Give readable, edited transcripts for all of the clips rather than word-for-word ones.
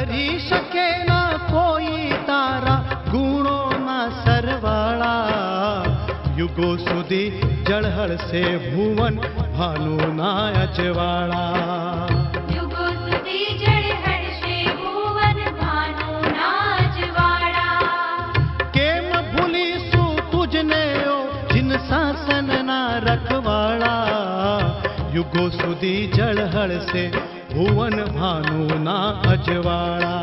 કરી શકે ના કોઈ તારા ગુણોના સરવાળા યુગો સુધી જળહળશે ભુવન ભાનુના અજવાળા યુગો સુધી જળહળશે ભુવન ભાનુના અજવાળા કેમ ભૂલીશું તુજને ઓ જિન શાસનના રખવાળા યુગો સુધી જળહળશે भुवन भानुना अजवाड़ा।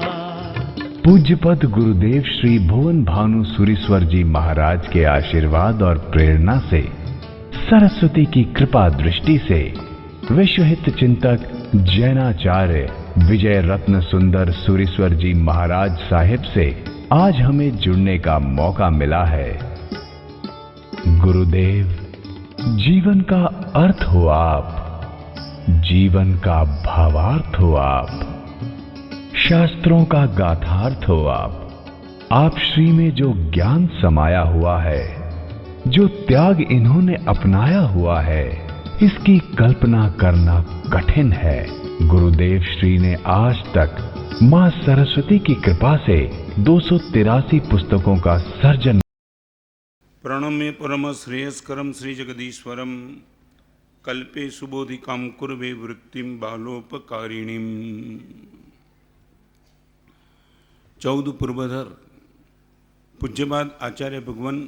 पूज्यपद गुरुदेव श्री भुवन भानु सूरीश्वर जी महाराज के आशीर्वाद और प्रेरणा से सरस्वती की कृपा दृष्टि से विश्वहित चिंतक जैनाचार्य विजय रत्न सुंदर सूरीश्वर जी महाराज साहिब से आज हमें जुड़ने का मौका मिला है। गुरुदेव, जीवन का अर्थ हो आप, जीवन का भावार्थ हो आप, शास्त्रों का गाथार्थ हो आप श्री में जो ज्ञान समाया हुआ है, जो त्याग इन्होंने अपनाया हुआ है, इसकी कल्पना करना कठिन है। गुरुदेव श्री ने आज तक मां सरस्वती की कृपा से 283 पुस्तकों का सर्जन। प्रणम्य परम श्रेयस्करम श्री जगदीश्वरम कल्पे सुबोधिकाम कुर्वे वृत्तिम बालोपकारिणीम। 14 पूर्वधर पूज्यपाद आचार्य भगवान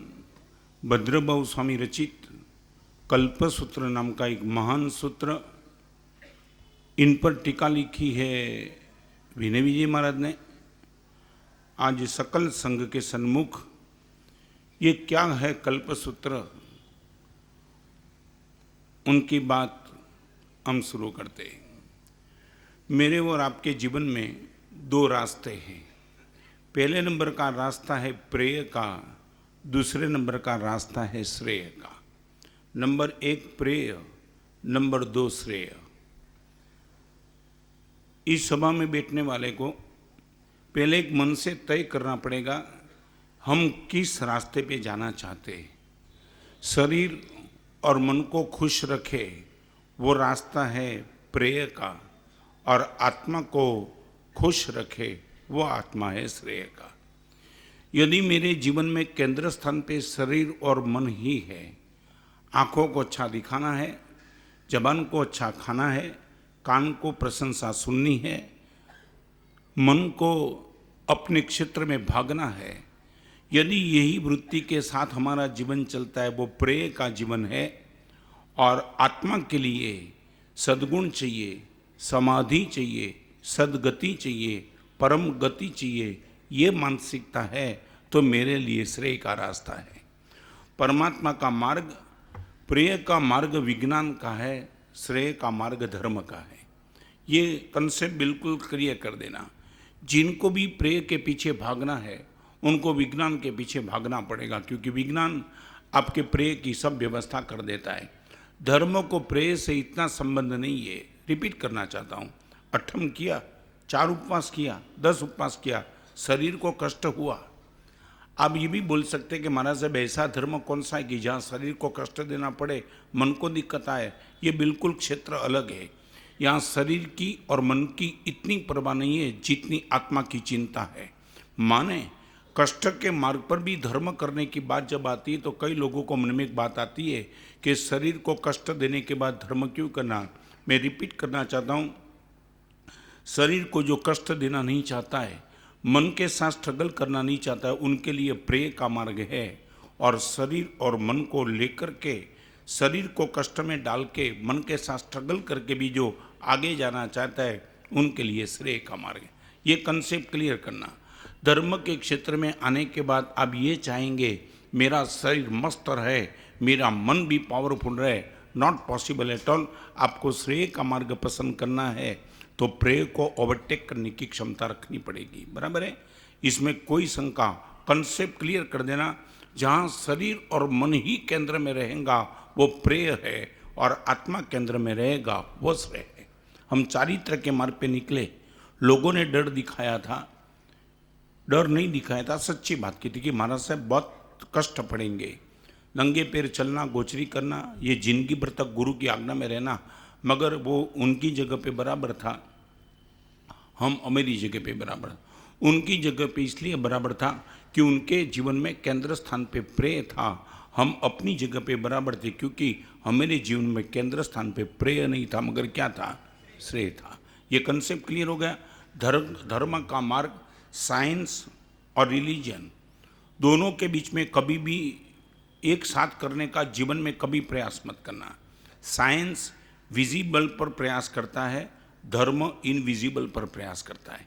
भद्रभाव स्वामी रचित कल्पसूत्र नाम का एक महान सूत्र, इन पर टीका लिखी है विनय विजय महाराज ने। आज सकल संघ के सन्मुख ये क्या है कल्पसूत्र, उनकी बात हम शुरू करते हैं। मेरे और आपके जीवन में 2 रास्ते हैं। पहले नंबर का रास्ता है प्रेय का, दूसरे नंबर का रास्ता है श्रेय का। नंबर 1 प्रेय, नंबर 2 श्रेय। इस सभा में बैठने वाले को पहले एक मन से तय करना पड़ेगा हम किस रास्ते पे जाना चाहते हैं। शरीर और मन को खुश रखे वो रास्ता है प्रेय का, और आत्मा को खुश रखे वो आत्मा है श्रेय का। यदि मेरे जीवन में केंद्र स्थान पे शरीर और मन ही है, आँखों को अच्छा दिखाना है, जबान को अच्छा खाना है, कान को प्रशंसा सुननी है, मन को अपने क्षेत्र में भागना है, यदि यही वृत्ति के साथ हमारा जीवन चलता है, वो प्रेय का जीवन है। और आत्मा के लिए सद्गुण चाहिए, समाधि चाहिए, सद्गति चाहिए, परम गति चाहिए, ये मानसिकता है तो मेरे लिए श्रेय का रास्ता है। परमात्मा का मार्ग, प्रेय का मार्ग विज्ञान का है, श्रेय का मार्ग धर्म का है। ये कंसेप्ट बिल्कुल क्लियर कर देना। जिनको भी प्रेय के पीछे भागना है उनको विज्ञान के पीछे भागना पड़ेगा, क्योंकि विज्ञान आपके प्रेय की सब व्यवस्था कर देता है। धर्म को प्रेय से इतना संबंध नहीं है। रिपीट करना चाहता हूँ, 8 किया, 4 उपवास किया, 10 उपवास किया, शरीर को कष्ट हुआ। आप ये भी बोल सकते हैं कि महाराज साहब ऐसा धर्म कौन सा है कि जहाँ शरीर को कष्ट देना पड़े, मन को दिक्कत आए। ये बिल्कुल क्षेत्र अलग है। यहाँ शरीर की और मन की इतनी परवाह नहीं है जितनी आत्मा की चिंता है। माने कष्ट के मार्ग पर भी धर्म करने की बात जब आती है तो कई लोगों को मन में एक बात आती है कि शरीर को कष्ट देने के बाद धर्म क्यों करना। मैं रिपीट करना चाहता हूँ, शरीर को जो कष्ट देना नहीं चाहता है, मन के साथ स्ट्रगल करना नहीं चाहता है, उनके लिए प्रेय का मार्ग है। और शरीर और मन को लेकर के, शरीर को कष्ट में डाल के मन के साथ स्ट्रगल करके भी जो आगे जाना चाहता है, उनके लिए श्रेय का मार्ग है। ये कंसेप्ट क्लियर करना। धर्म के क्षेत्र में आने के बाद आप ये चाहेंगे मेरा शरीर मस्त रहे, मेरा मन भी पावरफुल रहे, नॉट पॉसिबल एट ऑल। आपको श्रेय का मार्ग पसंद करना है तो प्रेय को ओवरटेक करने की क्षमता रखनी पड़ेगी। बराबर है, इसमें कोई शंका। कंसेप्ट क्लियर कर देना। जहाँ शरीर और मन ही केंद्र में रहेगा वो प्रेय है, और आत्मा केंद्र में रहेगा वो श्रेय है। हम चारित्र के मार्ग पे निकले। लोगों ने डर दिखाया था, डर नहीं दिखाया था, सच्ची बात की थी कि महाराज साहब बहुत कष्ट पड़ेंगे, नंगे पैर चलना, गोचरी करना, ये जिंदगी भर तक गुरु की आज्ञा में रहना। मगर वो उनकी जगह पे बराबर था। हम हमारी जगह पे बराबर। उनकी जगह पे इसलिए बराबर था कि उनके जीवन में केंद्र स्थान पे प्रेय था, हम अपनी जगह पे बराबर थे क्योंकि हमारे जीवन में केंद्र स्थान पे प्रेय नहीं था मगर क्या था, श्रेय था। ये कंसेप्ट क्लियर हो गया। धर्म का मार्ग, साइंस और रिलीजन दोनों के बीच में कभी भी एक साथ करने का जीवन में कभी प्रयास मत करना। साइंस विजिबल पर प्रयास करता है, धर्म इनविजिबल पर प्रयास करता है।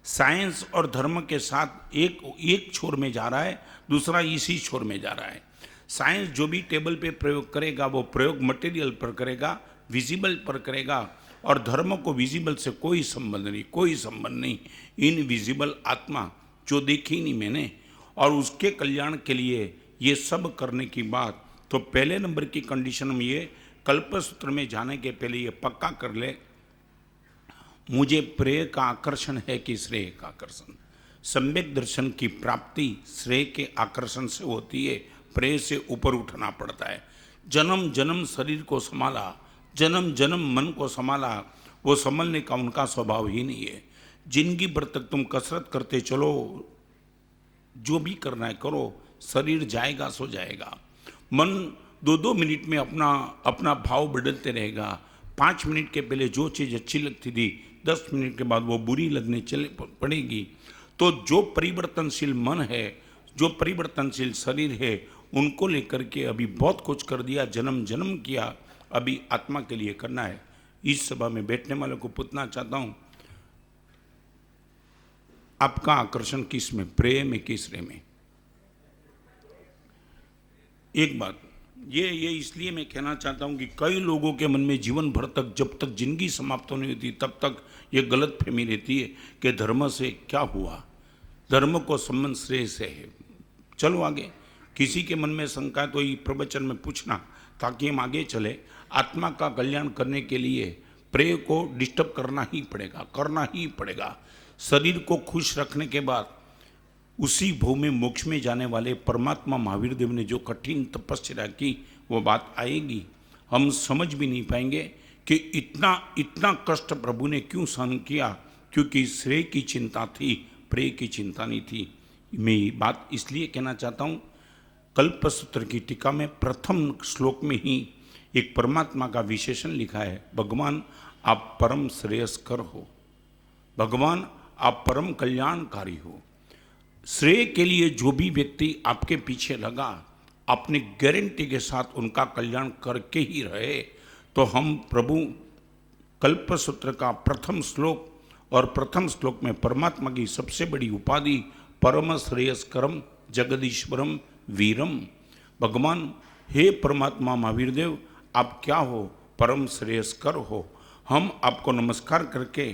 साइंस और धर्म के साथ एक छोर में जा रहा है, दूसरा इसी छोर में जा रहा है। साइंस जो भी टेबल पे प्रयोग करेगा वो प्रयोग मटेरियल पर करेगा, विजिबल पर करेगा, और धर्म को विजिबल से कोई संबंध नहीं, कोई संबंध नहीं। इनविजिबल आत्मा जो देखी नहीं मैंने, और उसके कल्याण के लिए ये सब करने की बात, तो पहले नंबर की कंडीशन में ये कल्पसूत्र में जाने के पहले ये पक्का कर ले, मुझे प्रेय का आकर्षण है कि श्रेय का आकर्षण। सम्यक दर्शन की प्राप्ति श्रेय के आकर्षण से होती है, प्रेय से ऊपर उठना पड़ता है। जन्म जन्म शरीर को संभाला, जन्म जन्म मन को संभाला, वो संभलने का उनका स्वभाव ही नहीं है। जिंदगी भर तक तुम कसरत करते चलो, जो भी करना है करो, शरीर जाएगा सो जाएगा। मन 2-2 मिनट में अपना भाव बदलते रहेगा। 5 मिनट के पहले जो चीज़ अच्छी लगती थी 10 मिनट के बाद वो बुरी लगने चले पड़ेगी। तो जो परिवर्तनशील मन है, जो परिवर्तनशील शरीर है, उनको लेकर के अभी बहुत कुछ कर दिया, जन्म जन्म किया, अभी आत्मा के लिए करना है। इस सभा में बैठने वालों को पूछना चाहता हूँ, आपका आकर्षण किस में, प्रेय में किस रे में? एक बात ये इसलिए मैं कहना चाहता हूं कि कई लोगों के मन में जीवन भर तक, जब तक जिंदगी समाप्त नहीं होती तब तक ये गलत फहमी रहती है कि धर्म से क्या हुआ, धर्म को संबंध श्रेय से है। चलो आगे, किसी के मन में शंका है तो ये प्रवचन में पूछना ताकि हम आगे चले। आत्मा का कल्याण करने के लिए प्रेय को डिस्टर्ब करना ही पड़ेगा, करना ही पड़ेगा। शरीर को खुश रखने के बाद उसी भव में मोक्ष में जाने वाले परमात्मा महावीर देव ने जो कठिन तपस्या की, वो बात आएगी। हम समझ भी नहीं पाएंगे कि इतना कष्ट प्रभु ने क्यों सहन किया, क्योंकि श्रेय की चिंता थी, प्रेय की चिंता नहीं थी। मैं ये बात इसलिए कहना चाहता हूँ, कल्पसूत्र की टीका में प्रथम श्लोक में ही एक परमात्मा का विशेषण लिखा है, भगवान आप परम श्रेयस्कर हो, भगवान आप परम कल्याणकारी हो। श्रेय के लिए जो भी व्यक्ति आपके पीछे लगा, अपने गारंटी के साथ उनका कल्याण करके ही रहे। तो हम प्रभु कल्पसूत्र का प्रथम श्लोक, और प्रथम श्लोक में परमात्मा की सबसे बड़ी उपाधि परम श्रेयस्करम जगदीश्वरम वीरम, भगवान हे परमात्मा महावीर देव आप क्या हो, परम श्रेयस्कर हो। हम आपको नमस्कार करके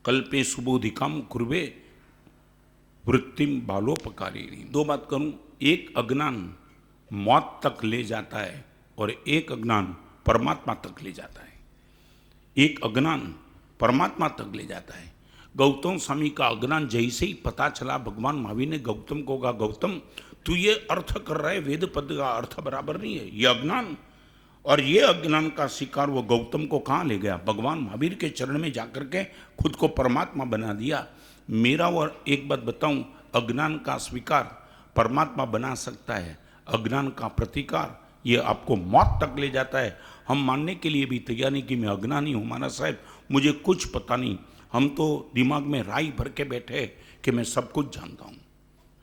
कल्पे सुबोधिकाम कुर्वे वृत्तिम बालोपकारी। दो बात करूं, एक अज्ञान मौत तक ले जाता है और एक अज्ञान परमात्मा तक ले जाता है। एक अज्ञान परमात्मा तक ले जाता है। गौतम स्वामी का अज्ञान जैसे ही पता चला, भगवान महावीर ने गौतम को कहा, गौतम तू ये अर्थ कर रहा है, वेद पद का अर्थ बराबर नहीं है, ये अज्ञान। और ये अज्ञान का शिकार वो गौतम को कहाँ ले गया? भगवान महावीर के चरण में जाकर के खुद को परमात्मा बना दिया। मेरा और एक बात बताऊं, अज्ञान का स्वीकार परमात्मा बना सकता है, अज्ञान का प्रतिकार ये आपको मौत तक ले जाता है। हम मानने के लिए भी तैयार नहीं कि मैं अज्ञानी हूँ माना साहब, मुझे कुछ पता नहीं। हम तो दिमाग में राई भर के बैठे कि मैं सब कुछ जानता हूँ।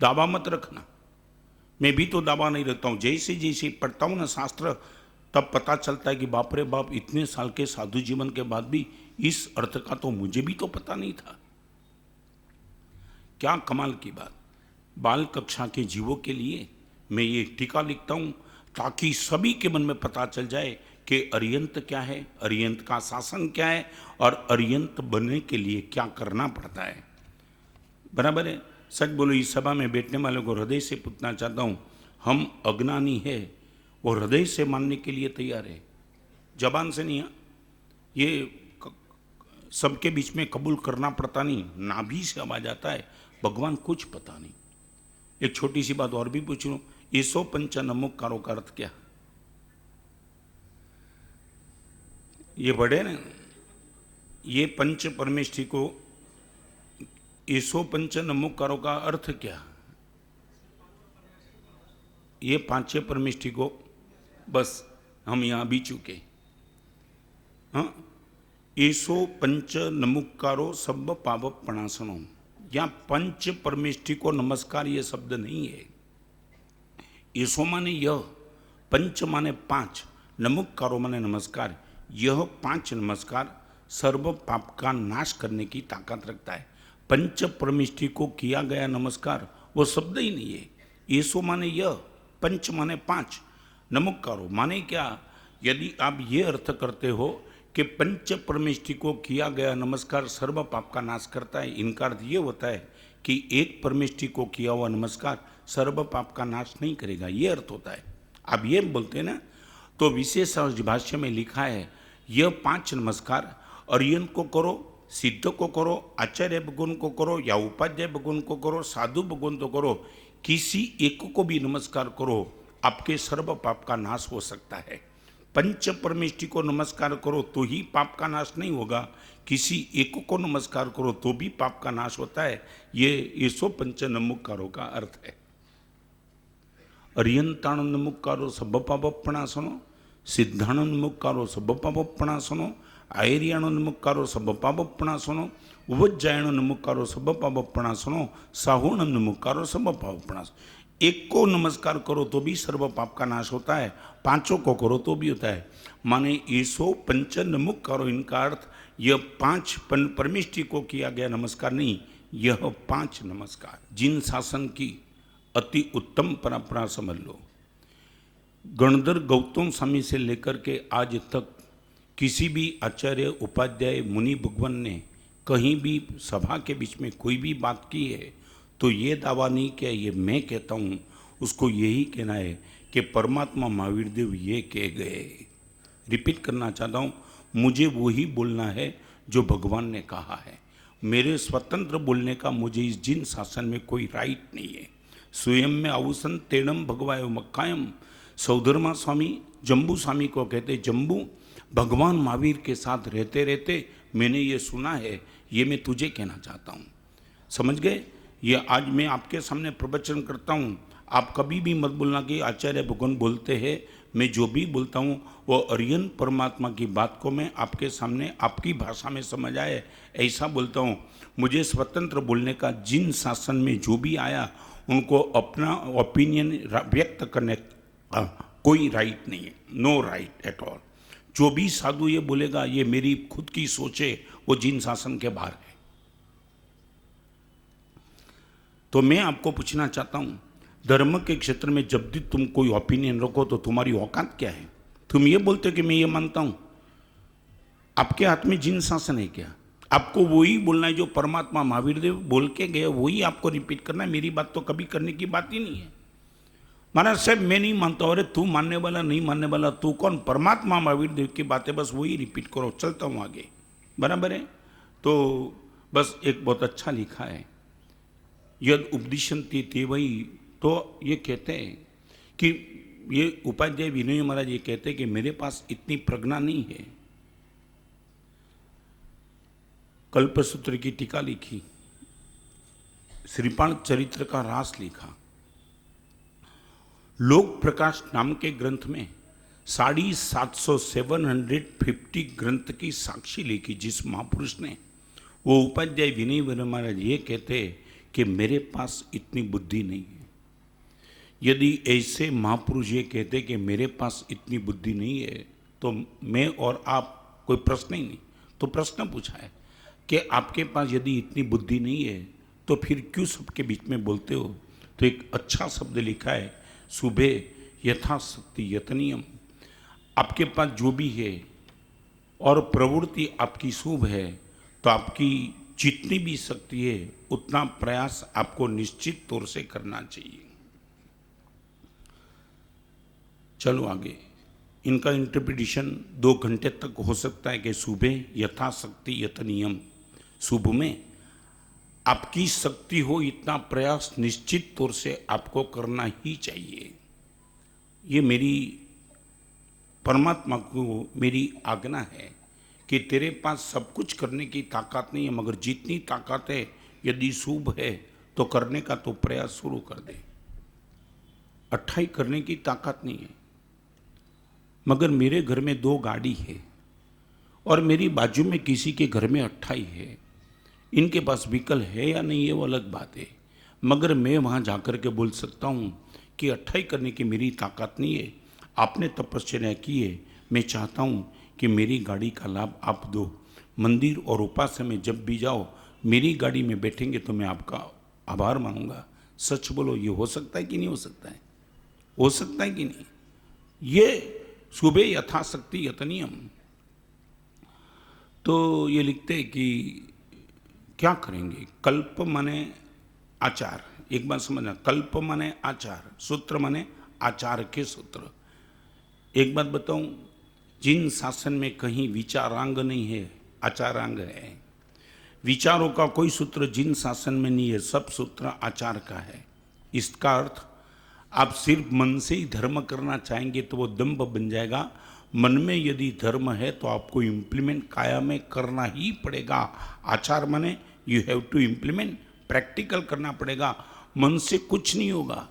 दावा मत रखना, मैं भी तो दावा नहीं रखता हूँ। जैसे जैसे पढ़ता हूँ ना शास्त्र, तब पता चलता है कि बाप रे बाप, इतने साल के साधु जीवन के बाद भी इस अर्थ का तो मुझे भी तो पता नहीं था। क्या कमाल की बात। बाल कक्षा के जीवों के लिए मैं ये टीका लिखता हूँ ताकि सभी के मन में पता चल जाए कि अरियंत क्या है, अरियंत का शासन क्या है और अरियंत बनने के लिए क्या करना पड़ता है। बराबर है? सच बोलो, इस सभा में बैठने वालों को हृदय से पूछना चाहता हूँ, हम अज्ञानी है और हृदय से मानने के लिए तैयार है, जबान से नहीं। ये सबके बीच में कबूल करना पड़ता नहीं, नाभि से आवाज आता है, भगवान कुछ पता नहीं। एक छोटी सी बात और भी पूछ लूं, ये 155 का अर्थ क्या? ये बड़े ना, ये पंच परमेष्ठी को, ये 100 पंच नमोकारों का अर्थ क्या? ये 5 परमेष्ठी को बस हम यहाँ भी चुके। हाँ, 100 पंच नमुकारो सब पाप प्रणाशनो। यहाँ पंच परमेष्ठी को नमस्कार ये शब्द नहीं है। 100 माने यह, पंच माने 5, नमुकारो माने नमस्कार। यह 5 नमस्कार सर्व पाप का नाश करने की ताकत रखता है। पंच परमेष्ठी को किया गया नमस्कार वो शब्द ही नहीं है। 100 माने यह, पंच माने 5, नमुकारो माने क्या? यदि आप ये अर्थ करते हो कि पंच परमेष्ठी को किया गया नमस्कार सर्व पाप का नाश करता है, इनका अर्थ ये होता है कि एक परमेष्ठी को किया हुआ नमस्कार सर्व पाप का नाश नहीं करेगा, ये अर्थ होता है। आप ये बोलते हैं ना, तो विशेष भाष्य में लिखा है यह 5 नमस्कार अरियन को करो, सिद्ध को करो, आचार्य भगवान को करो या उपाध्याय भगवान को करो, साधु भगवान को करो, किसी एक को भी नमस्कार करो, आपके सर्व पाप का नाश हो सकता है। पंच परमेष्ठी को नमस्कार करो तो ही पाप का नाश नहीं होगा, किसी एक को नमस्कार करो तो भी पाप का नाश होता है। ये 100 पंच नमुकारों का अर्थ है। अरियंताण नमुकारो सब पाप प्रणाशनो, सिद्धाण नमुकारो सब पाप प्रणाशनो, आयरियाण नमुकारो सब पाप प्रणाशनो, उपज्जायण नमुकारो सब पाप प्रणाशनो, साहुण नमुकारो सब पाप प्रणाशनो। एक को नमस्कार करो तो भी सर्व पाप का नाश होता है, 5 को करो तो भी होता है। माने 100 पंच नमुकारो, इनका अर्थ यह 5 परमेष्ठी को किया गया नमस्कार नहीं, यह 5 नमस्कार। जिन शासन की अति उत्तम परंपरा समझ लो। गणधर गौतम स्वामी से लेकर के आज तक किसी भी आचार्य उपाध्याय मुनि भगवान ने कहीं भी सभा के बीच में कोई भी बात की है तो ये दावा नहीं किया, ये मैं कहता हूँ, उसको यही कहना है कि परमात्मा महावीर देव ये कह गए। रिपीट करना चाहता हूँ, मुझे वही बोलना है जो भगवान ने कहा है। मेरे स्वतंत्र बोलने का मुझे इस जिन शासन में कोई राइट नहीं है। स्वयं में अवसन तेणम भगवाय मक्कायम। सौधर्मा स्वामी जम्बू स्वामी को कहते, जम्बू भगवान महावीर के साथ रहते रहते मैंने ये सुना है, ये मैं तुझे कहना चाहता हूँ। समझ गए? ये आज मैं आपके सामने प्रवचन करता हूँ, आप कभी भी मत बोलना कि आचार्य भगवान बोलते हैं। मैं जो भी बोलता हूँ वो अरियन परमात्मा की बात को मैं आपके सामने आपकी भाषा में समझ आए ऐसा बोलता हूँ। मुझे स्वतंत्र बोलने का जिन शासन में जो भी आया उनको अपना ओपिनियन व्यक्त करने का कोई राइट नहीं है, नो राइट एट ऑल। जो भी साधु ये बोलेगा ये मेरी खुद की सोच है, वो जिन शासन के बाहर है। तो मैं आपको पूछना चाहता हूं, धर्म के क्षेत्र में जब भी तुम कोई ओपिनियन रखो तो तुम्हारी औकात क्या है? तुम ये बोलते हो कि मैं ये मानता हूं, आपके हाथ में जिन शासन है क्या? आपको वही बोलना है जो परमात्मा महावीर देव बोल के गए, वही आपको रिपीट करना है। मेरी बात तो कभी करने की बात ही नहीं है। महाराज साहब मैं नहीं मानता, अरे तू मानने वाला नहीं मानने वाला तू कौन? परमात्मा महावीर देव की बातें बस वही रिपीट करो, चलता हूँ आगे, बराबर है? तो बस एक बहुत अच्छा लिखा है, यद उपदिशन्ति ते वही। तो ये कहते हैं कि ये उपाध्याय विनय महाराज ये कहते हैं कि मेरे पास इतनी प्रज्ञा नहीं है। कल्पसूत्र की टीका लिखी, श्रीपाल चरित्र का रास लिखा, लोक प्रकाश नाम के ग्रंथ में 750 ग्रंथ की साक्षी लिखी जिस महापुरुष ने, वो उपाध्याय विनय महाराज ये कहते कि मेरे पास इतनी बुद्धि नहीं है। यदि ऐसे महापुरुष ये कहते कि मेरे पास इतनी बुद्धि नहीं है तो मैं और आप कोई प्रश्न ही नहीं। तो प्रश्न पूछा है कि आपके पास यदि इतनी बुद्धि नहीं है तो फिर क्यों सबके बीच में बोलते हो? तो एक अच्छा शब्द लिखा है, शुभे यथाशक्ति यतनीयम। आपके पास जो भी है और प्रवृत्ति आपकी शुभ है तो आपकी जितनी भी शक्ति है उतना प्रयास आपको निश्चित तौर से करना चाहिए। चलो आगे, इनका इंटरप्रिटेशन 2 घंटे तक हो सकता है कि शुभे यथाशक्ति यतनीयम, शुभ में आपकी शक्ति हो इतना प्रयास निश्चित तौर से आपको करना ही चाहिए। ये मेरी परमात्मा को मेरी आज्ञा है कि तेरे पास सब कुछ करने की ताकत नहीं है, मगर जितनी ताकत है यदि शुभ है तो करने का तो प्रयास शुरू कर दे। अट्ठाई करने की ताकत नहीं है, मगर मेरे घर में 2 गाड़ी है और मेरी बाजू में किसी के घर में 28 है। इनके पास व्हीकल है या नहीं है वो अलग बात है, मगर मैं वहाँ जाकर के बोल सकता हूँ कि 28 करने की मेरी ताकत नहीं है। आपने तपस्या की है, मैं चाहता हूँ कि मेरी गाड़ी का लाभ आप दो। मंदिर और उपासना में जब भी जाओ मेरी गाड़ी में बैठेंगे तो मैं आपका आभार मानूंगा। सच बोलो, ये हो सकता है कि नहीं हो सकता है? हो सकता है कि नहीं? ये सुबह यथाशक्ति यतनियम। तो ये लिखते हैं कि क्या करेंगे? कल्प माने आचार। एक बात समझना, कल्प माने आचार, सूत्र माने आचार के सूत्र। एक बात बताऊं, जिन शासन में कहीं विचारांग नहीं है, आचारांग है। विचारों का कोई सूत्र जिन शासन में नहीं है, सब सूत्र आचार का है। इसका अर्थ आप सिर्फ मन से ही धर्म करना चाहेंगे तो वो दंभ बन जाएगा। मन में यदि धर्म है तो आपको इम्प्लीमेंट काया में करना ही पड़ेगा। आचार माने you have to implement, practical करना पड़ेगा। मन से कुछ नहीं होगा।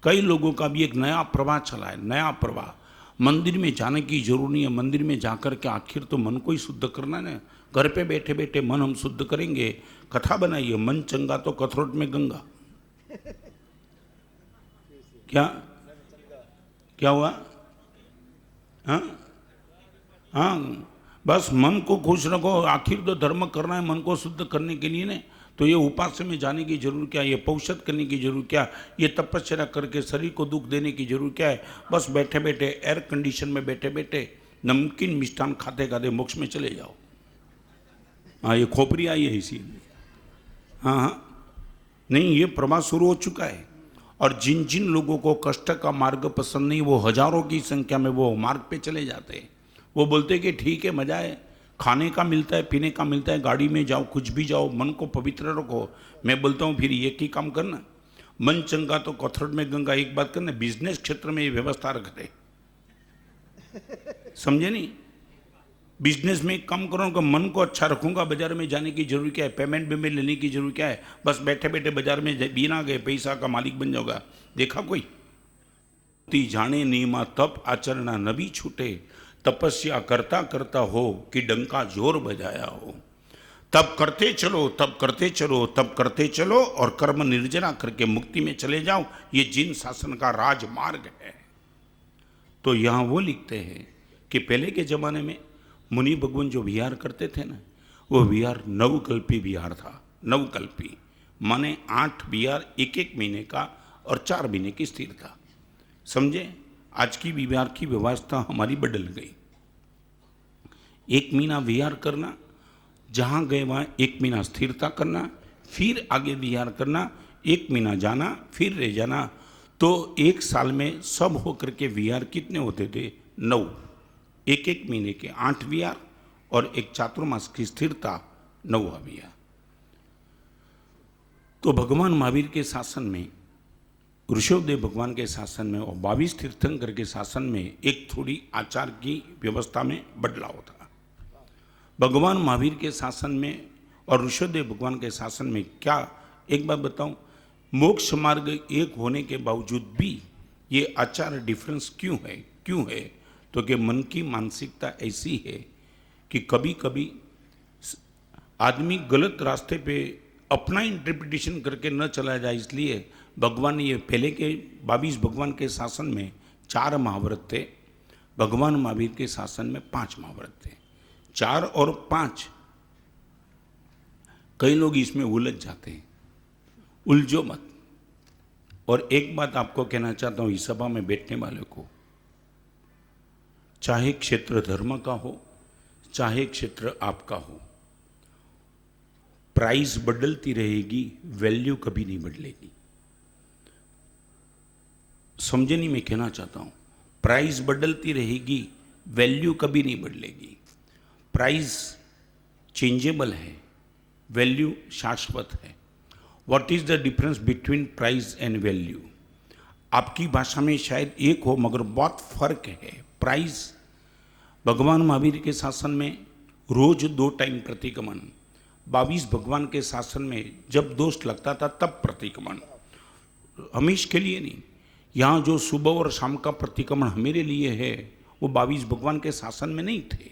कई लोगों का भी एक नया प्रवाह चला है, नया प्रवाह। मंदिर में जाने की जरूरत नहीं है, मंदिर में जाकर के आखिर तो मन को ही शुद्ध करना है ना। घर पे बैठे बैठे मन हम शुद्ध करेंगे। कथा बनाइए, मन चंगा तो कथरोट में गंगा। क्या क्या हुआ? हाँ हाँ, बस मन को खुश रखो। आखिर तो धर्म करना है मन को शुद्ध करने के लिए ने, तो ये उपासना में जाने की जरूर क्या, ये पौषध करने की जरूर क्या, ये तपस्या करके शरीर को दुख देने की जरूर क्या है? बस बैठे बैठे एयर कंडीशन में बैठे बैठे नमकीन मिष्ठान खाते खाते मोक्ष में चले जाओ। हाँ, ये खोपरी आई है इसी। हाँ हाँ, नहीं, ये प्रवाह शुरू हो चुका है। और जिन जिन लोगों को कष्ट का मार्ग पसंद नहीं, वो हजारों की संख्या में वो मार्ग पे चले जाते हैं। वो बोलते हैं कि ठीक है, मजा है, खाने का मिलता है, पीने का मिलता है, गाड़ी में जाओ, कुछ भी जाओ, मन को पवित्र रखो। मैं बोलता हूँ फिर एक ही काम करना, मन चंगा तो कथरट में गंगा। एक बात करना, बिजनेस क्षेत्र में ये व्यवस्था रख दे, समझे नहीं? बिजनेस में काम करूँगा, मन को अच्छा रखूंगा। बाजार में जाने की जरूरत क्या है? पेमेंट वेमेंट लेने की जरूरत क्या है? बस बैठे बैठे बाजार में बिना गए पैसा का मालिक बन जाओगा। देखा कोई? ती जाने नियमा तप आचरणा नबी छूटे, तपस्या करता करता हो कि डंका जोर बजाया हो। तब करते चलो, तब करते चलो, तब करते चलो और कर्म निर्जरा करके मुक्ति में चले जाओ। ये जिन शासन का राजमार्ग है। तो यहाँ वो लिखते हैं कि पहले के जमाने में मुनि भगवान जो विहार करते थे ना, वो विहार नवकल्पी विहार था। नवकल्पी माने 8 विहार 1-1 महीने का और 4 महीने की स्थिरता। समझे? आज की विहार की व्यवस्था हमारी बदल गई। 1 महीना विहार करना, जहाँ गए वहाँ 1 महीना स्थिरता करना, फिर आगे विहार करना, 1 महीना जाना, फिर रह जाना। तो 1 साल में सब होकर के विहार कितने होते थे? 9। 1-1 महीने के 8 विहार और एक चातुर्मास की स्थिरता 9वां विहार। तो भगवान महावीर के शासन में, ऋषभदेव भगवान के शासन में और 22 तीर्थंकर के शासन में एक थोड़ी आचार की व्यवस्था में बदलाव था। भगवान महावीर के शासन में और ऋषभदेव भगवान के शासन में क्या, एक बात बताऊं, मोक्ष मार्ग एक होने के बावजूद भी ये आचार डिफरेंस क्यों है? क्यों है? तो कि मन की मानसिकता ऐसी है कि कभी कभी आदमी गलत रास्ते पे अपना इंटरप्रिटेशन करके न चला जाए, इसलिए भगवान ने ये पहले के 22 भगवान के शासन में 4 महाव्रत थे, भगवान महावीर के शासन में 5 महाव्रत थे। 4 और 5, कई लोग इसमें उलझ जाते हैं, उलझो मत। और एक बात आपको कहना चाहता हूँ इस सभा में बैठने वाले को, चाहे क्षेत्र धर्म का हो, चाहे क्षेत्र आपका हो, प्राइस बदलती रहेगी, वैल्यू कभी नहीं बदलेगी। समझे नहीं मैं कहना चाहता हूं? प्राइस बदलती रहेगी, वैल्यू कभी नहीं बदलेगी। प्राइस चेंजेबल है, वैल्यू शाश्वत है। What is the difference between price and value? आपकी भाषा में शायद एक हो, मगर बहुत फर्क है। प्राइस भगवान महावीर के शासन में, रोज 2 टाइम प्रतिक्रमण। 22 भगवान के शासन में जब दोष लगता था तब प्रतिक्रमण, हमेशा के लिए नहीं। यहाँ जो सुबह और शाम का प्रतिक्रमण मेरे लिए है वो 22 भगवान के शासन में नहीं थे।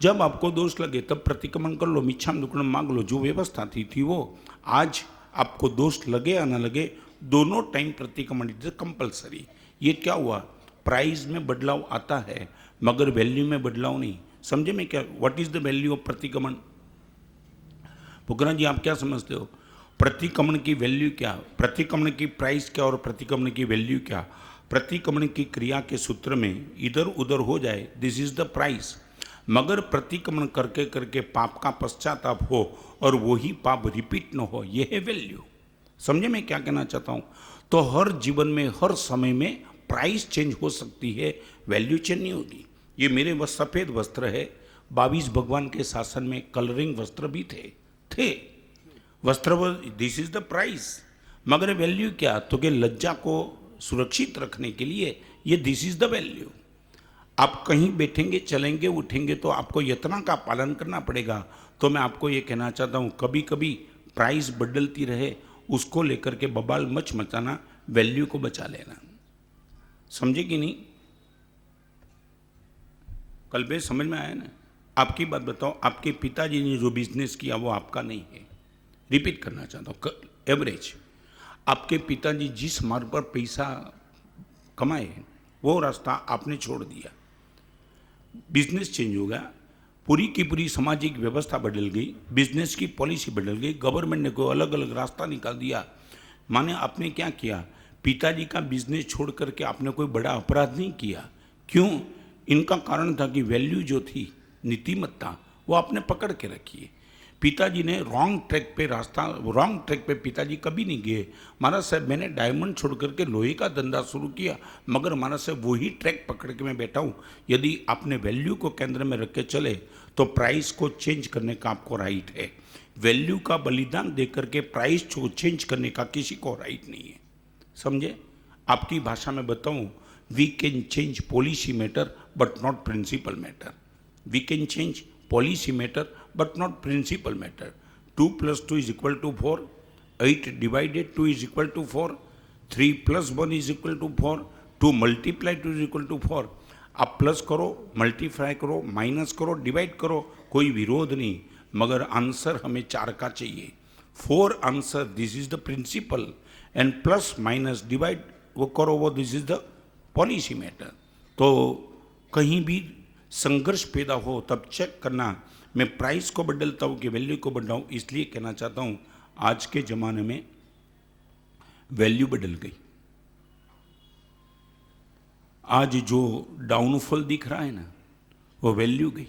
जब आपको दोष लगे तब प्रतिक्रमण कर लो, मिच्छाम दुक्कड़म मांग लो, जो व्यवस्था थी वो। आज आपको दोष लगे या ना लगे, दोनों टाइम प्रतिक्रमण इज कंपलसरी। ये क्या हुआ, प्राइस में बदलाव आता है मगर वैल्यू में बदलाव नहीं। समझे में क्या, what is the value of प्रतिक्रमण? पुकरा जी आप क्या समझते हो, प्रतिक्रमण की वैल्यू क्या, प्रतिक्रमण की प्राइस क्या और प्रतिक्रमण की वैल्यू क्या? प्रतिक्रमण की क्रिया के सूत्र में इधर उधर हो जाए, दिस इज द प्राइस। मगर प्रतिक्रमण करके करके पाप का पश्चाताप हो और वही पाप रिपीट न हो, यह है वैल्यू। समझे मैं क्या कहना चाहता हूँ? तो हर जीवन में हर समय में प्राइस चेंज हो सकती है, वैल्यू चेंज नहीं होगी। ये मेरे वह सफ़ेद वस्त्र है, 22 भगवान के शासन में कलरिंग वस्त्र भी थे वस्त्र, दिस इज द प्राइस। मगर वैल्यू क्या, तो कि लज्जा को सुरक्षित रखने के लिए ये दिस इज द वैल्यू। आप कहीं बैठेंगे, चलेंगे, उठेंगे तो आपको यत्न का पालन करना पड़ेगा। तो मैं आपको ये कहना चाहता हूँ, कभी कभी प्राइस बदलती रहे, उसको लेकर के बबाल मच मचाना, वैल्यू को बचा लेना। समझे कि नहीं? कल बे समझ में आया ना? आपकी बात बताओ, आपके पिताजी ने जो बिजनेस किया वो आपका नहीं है। रिपीट करना चाहता हूँ, एवरेज आपके पिताजी जिस मार्ग पर पैसा कमाए वो रास्ता आपने छोड़ दिया, बिजनेस चेंज हो गया, पूरी की पूरी सामाजिक व्यवस्था बदल गई, बिजनेस की पॉलिसी बदल गई, गवर्नमेंट ने कोई अलग अलग रास्ता निकाल दिया। माने आपने क्या किया, पिताजी का बिजनेस छोड़ करके आपने कोई बड़ा अपराध नहीं किया। क्यों? इनका कारण था कि वैल्यू जो थी, नीतिमत्ता, वो आपने पकड़ के रखी है। पिताजी ने रॉन्ग ट्रैक पे रॉन्ग ट्रैक पे पिताजी कभी नहीं गए। महाराज साहब मैंने डायमंड छोड़ करके लोहे का धंधा शुरू किया, मगर महाराज साहब वही ट्रैक पकड़ के मैं बैठा हूँ। यदि आपने वैल्यू को केंद्र में रख के चले तो प्राइस को चेंज करने का आपको राइट है। वैल्यू का बलिदान दे करके प्राइस को चेंज करने का किसी को राइट नहीं है। समझे? आपकी भाषा में बताऊँ, we can change policy matter but not principal matter. We can change policy matter but not principal matter. 2 + 2 = 4, 8 / 2 = 4, 3 + 1 = 4, 2 × 2 = 4। आप प्लस करो, मल्टीप्लाई करो, माइनस करो, डिवाइड करो, कोई विरोध नहीं, मगर आंसर हमें 4 का चाहिए। 4 answer, this is the principal, and plus minus divide वो करो, वो this is the policy matter. तो कहीं भी संघर्ष पैदा हो तब चेक करना, मैं प्राइस को बदलता हूँ कि वैल्यू को बदलाऊँ। इसलिए कहना चाहता हूँ, आज के ज़माने में वैल्यू बदल गई। आज जो डाउनफॉल दिख रहा है ना, वो वैल्यू गई।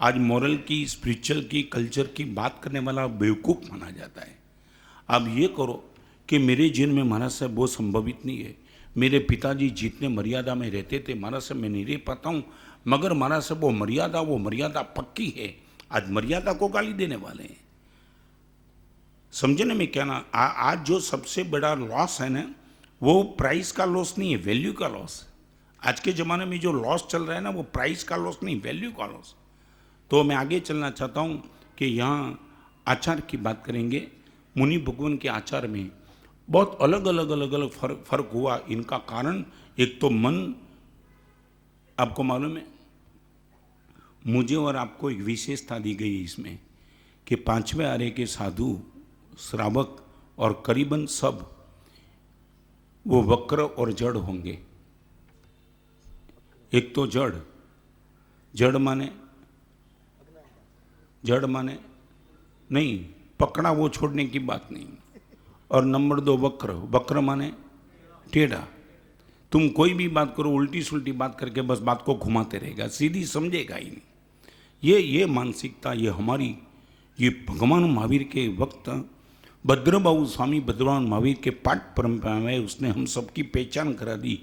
आज मॉरल की, स्पिरिचुअल की, कल्चर की बात करने वाला बेवकूफ़ माना जाता है। अब ये करो कि मेरे जीवन में महाराज साहब वो संभवित नहीं है। मेरे पिताजी जितने मर्यादा में रहते थे, महाराज साहब मैं नहीं रह पाता हूँ, मगर महाराज साहब वो मर्यादा पक्की है। आज मर्यादा को गाली देने वाले हैं। समझे ना मैं क्या ना? आज जो सबसे बड़ा लॉस है ना, वो प्राइस का लॉस नहीं है, वैल्यू का लॉस। आज के ज़माने में जो लॉस चल रहा है ना, वो प्राइस का लॉस नहीं, वैल्यू का लॉस। तो मैं आगे चलना चाहता हूँ कि यहाँ आचार की बात करेंगे। मुनि भगवान के आचार में बहुत अलग अलग फर्क हुआ। इनका कारण एक तो मन, आपको मालूम है, मुझे और आपको एक विशेषता दी गई इसमें कि 5वें आर्य के साधु, श्रावक और करीबन सब वो वक्र और जड़ होंगे। एक तो जड़ माने नहीं, पकड़ा वो छोड़ने की बात नहीं। और नंबर 2 वक्र माने टेढ़ा। तुम कोई भी बात करो, उल्टी सुल्टी बात करके बस बात को घुमाते रहेगा, सीधी समझेगा ही नहीं। ये मानसिकता, ये हमारी, ये भगवान महावीर के वक्त भद्रबाहु स्वामी भद्रवान महावीर के पाठ परंपरा में उसने हम सबकी पहचान करा दी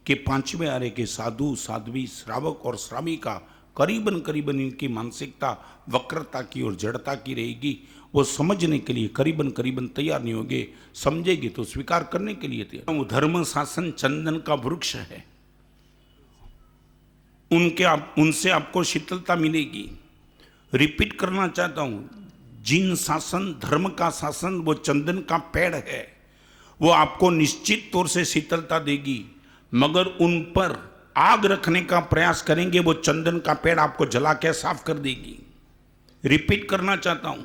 कि 5वें आर्य के साधु, साध्वी, श्रावक और श्राविका करीबन इनकी मानसिकता वक्रता की और जड़ता की रहेगी। वो समझने के लिए करीबन तैयार नहीं होंगे, समझेगी तो स्वीकार करने के लिए तैयार। वो धर्म शासन चंदन का वृक्ष है, उनसे आपको शीतलता मिलेगी। रिपीट करना चाहता हूं, जिन शासन, धर्म का शासन वो चंदन का पेड़ है, वो आपको निश्चित तौर से शीतलता देगी, मगर उन पर आग रखने का प्रयास करेंगे वो चंदन का पेड़ आपको जला के साफ कर देगी। रिपीट करना चाहता हूं,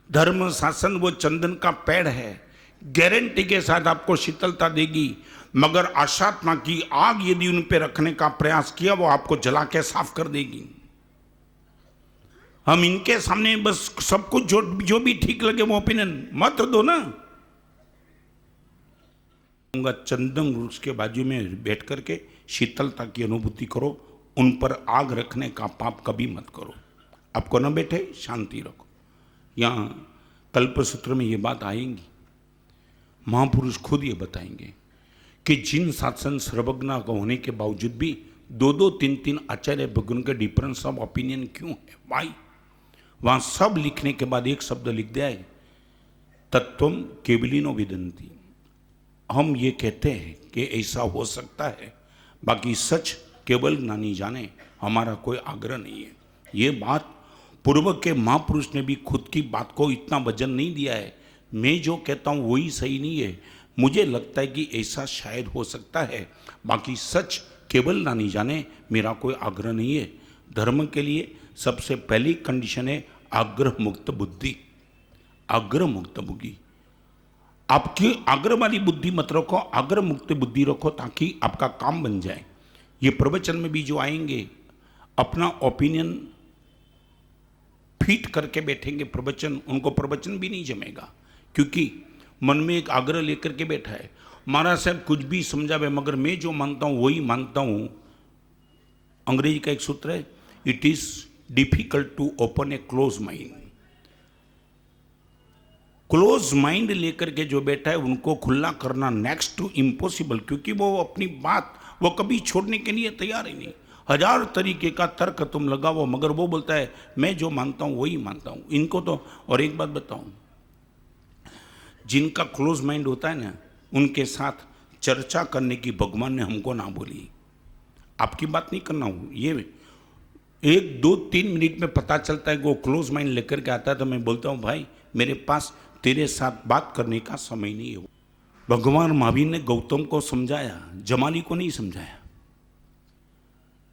धर्म शासन वो चंदन का पेड़ है, गारंटी के साथ आपको शीतलता देगी, मगर आशात्मा की आग यदि उन पे रखने का प्रयास किया वो आपको जला के साफ कर देगी। हम इनके सामने बस सब कुछ जो भी ठीक लगे वो ओपिनियन मत दो ना। चंदन वृक्ष के बाजू में बैठ करके शीतलता की अनुभूति करो, उन पर आग रखने का पाप कभी मत करो। आपको न बैठे शांति रखो। यहाँ कल्पसूत्र में ये बात आएंगी, महापुरुष खुद ये बताएंगे कि जिन शासन सर्वज्ञ होने के बावजूद भी दो दो तीन तीन आचार्य भगवान के डिफरेंस ऑफ ओपिनियन क्यों है, वाई। वहाँ सब लिखने के बाद एक शब्द लिख दिया है, तत्वम केवलिनो विदन्ति। हम ये कहते हैं कि ऐसा हो सकता है, बाकी सच केवल ज्ञानी जाने, हमारा कोई आग्रह नहीं है। ये बात पूर्व के महापुरुष ने भी खुद की बात को इतना वजन नहीं दिया है। मैं जो कहता हूँ वही सही नहीं है, मुझे लगता है कि ऐसा शायद हो सकता है, बाकी सच केवल ज्ञानी जाने, मेरा कोई आग्रह नहीं है। धर्म के लिए सबसे पहली कंडीशन है आग्रह मुक्त बुद्धि। आग्रह मुक्त बुद्धि, आपकी आग्रह वाली बुद्धि मत रखो, आग्रह मुक्त बुद्धि रखो ताकि आपका काम बन जाए। ये प्रवचन में भी जो आएंगे अपना ओपिनियन फिट करके बैठेंगे प्रवचन, उनको प्रवचन भी नहीं जमेगा, क्योंकि मन में एक आग्रह लेकर के बैठा है, महाराज साहब कुछ भी समझावे मगर मैं जो मानता हूं वही मानता हूं। अंग्रेजी का एक सूत्र है, it is difficult to open a close mind. Close mind लेकर के जो बैठा है उनको खुला करना नेक्स्ट टू इम्पॉसिबल, क्योंकि वो अपनी बात वो कभी छोड़ने के लिए तैयार ही नहीं। हजार तरीके का तर्क तुम लगाओ मगर वो बोलता है मैं जो मानता हूं वही मानता हूं। इनको तो, और एक बात बताऊं, जिनका क्लोज माइंड होता है ना, उनके साथ चर्चा करने की भगवान ने हमको ना बोली। आपकी बात नहीं करना हूं, ये 1 2 3 मिनट में पता चलता है कि वो क्लोज माइंड लेकर के आता है, तो मैं बोलता हूं भाई मेरे पास तेरे साथ बात करने का समय नहीं है। भगवान महावीर ने गौतम को समझाया, जमाली को नहीं समझाया।